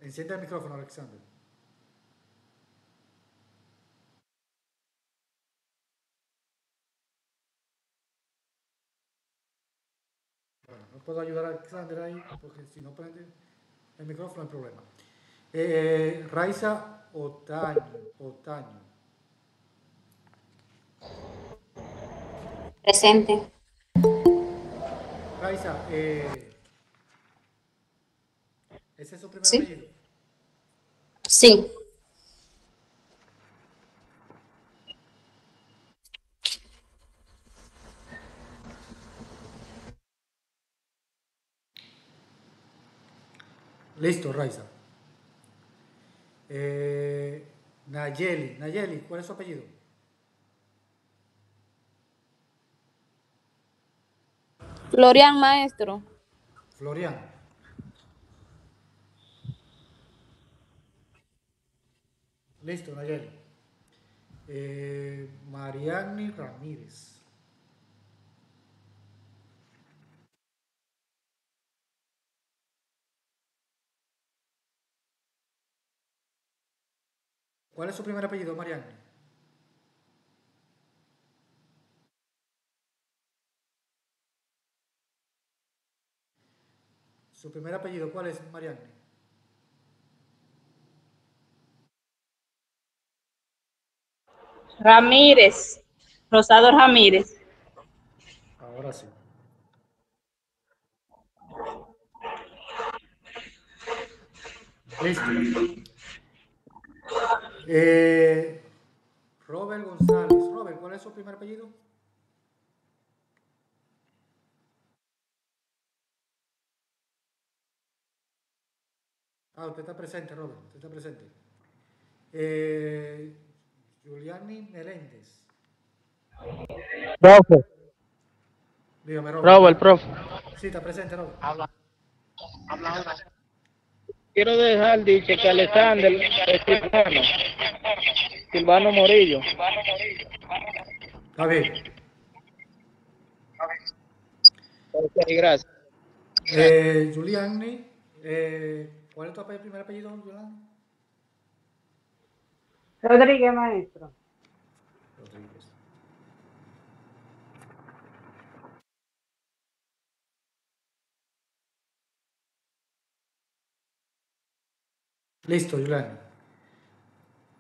Enciende el micrófono, Alexander. Bueno, no puedo ayudar a Alexander ahí porque si no prende el micrófono hay problema. Raiza Otaño. Presente. Raiza, ¿ese es su primer Sí. apellido? Sí. Listo, Raiza. Nayeli, ¿cuál es su apellido? Florian, maestro. Florian. Listo, Nayeli. Mariani Ramírez. ¿Cuál es su primer apellido, Mariani? Su primer apellido, ¿cuál es, Mariani? Ramírez. Rosado Ramírez. Ahora sí. Listo. Robert González. Robert, ¿cuál es su primer apellido? Usted está presente, Robert. Usted está presente. Giuliani Meléndez. Profe, Dígame, Robert. Robert, profe. Sí, está presente, Robert. Habla ahora. Quiero dejar dicho que Alexander es Silvano Morillo. Está bien. Ok, gracias. Giuliani, ¿cuál es tu primer apellido, Giuliani? Rodríguez, maestro. Rodríguez. Listo, Giuliani.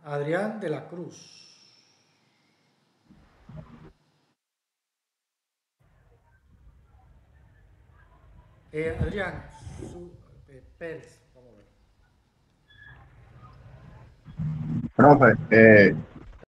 Adrián de la Cruz. Adrián Pérez. Vamos a ver. Profe,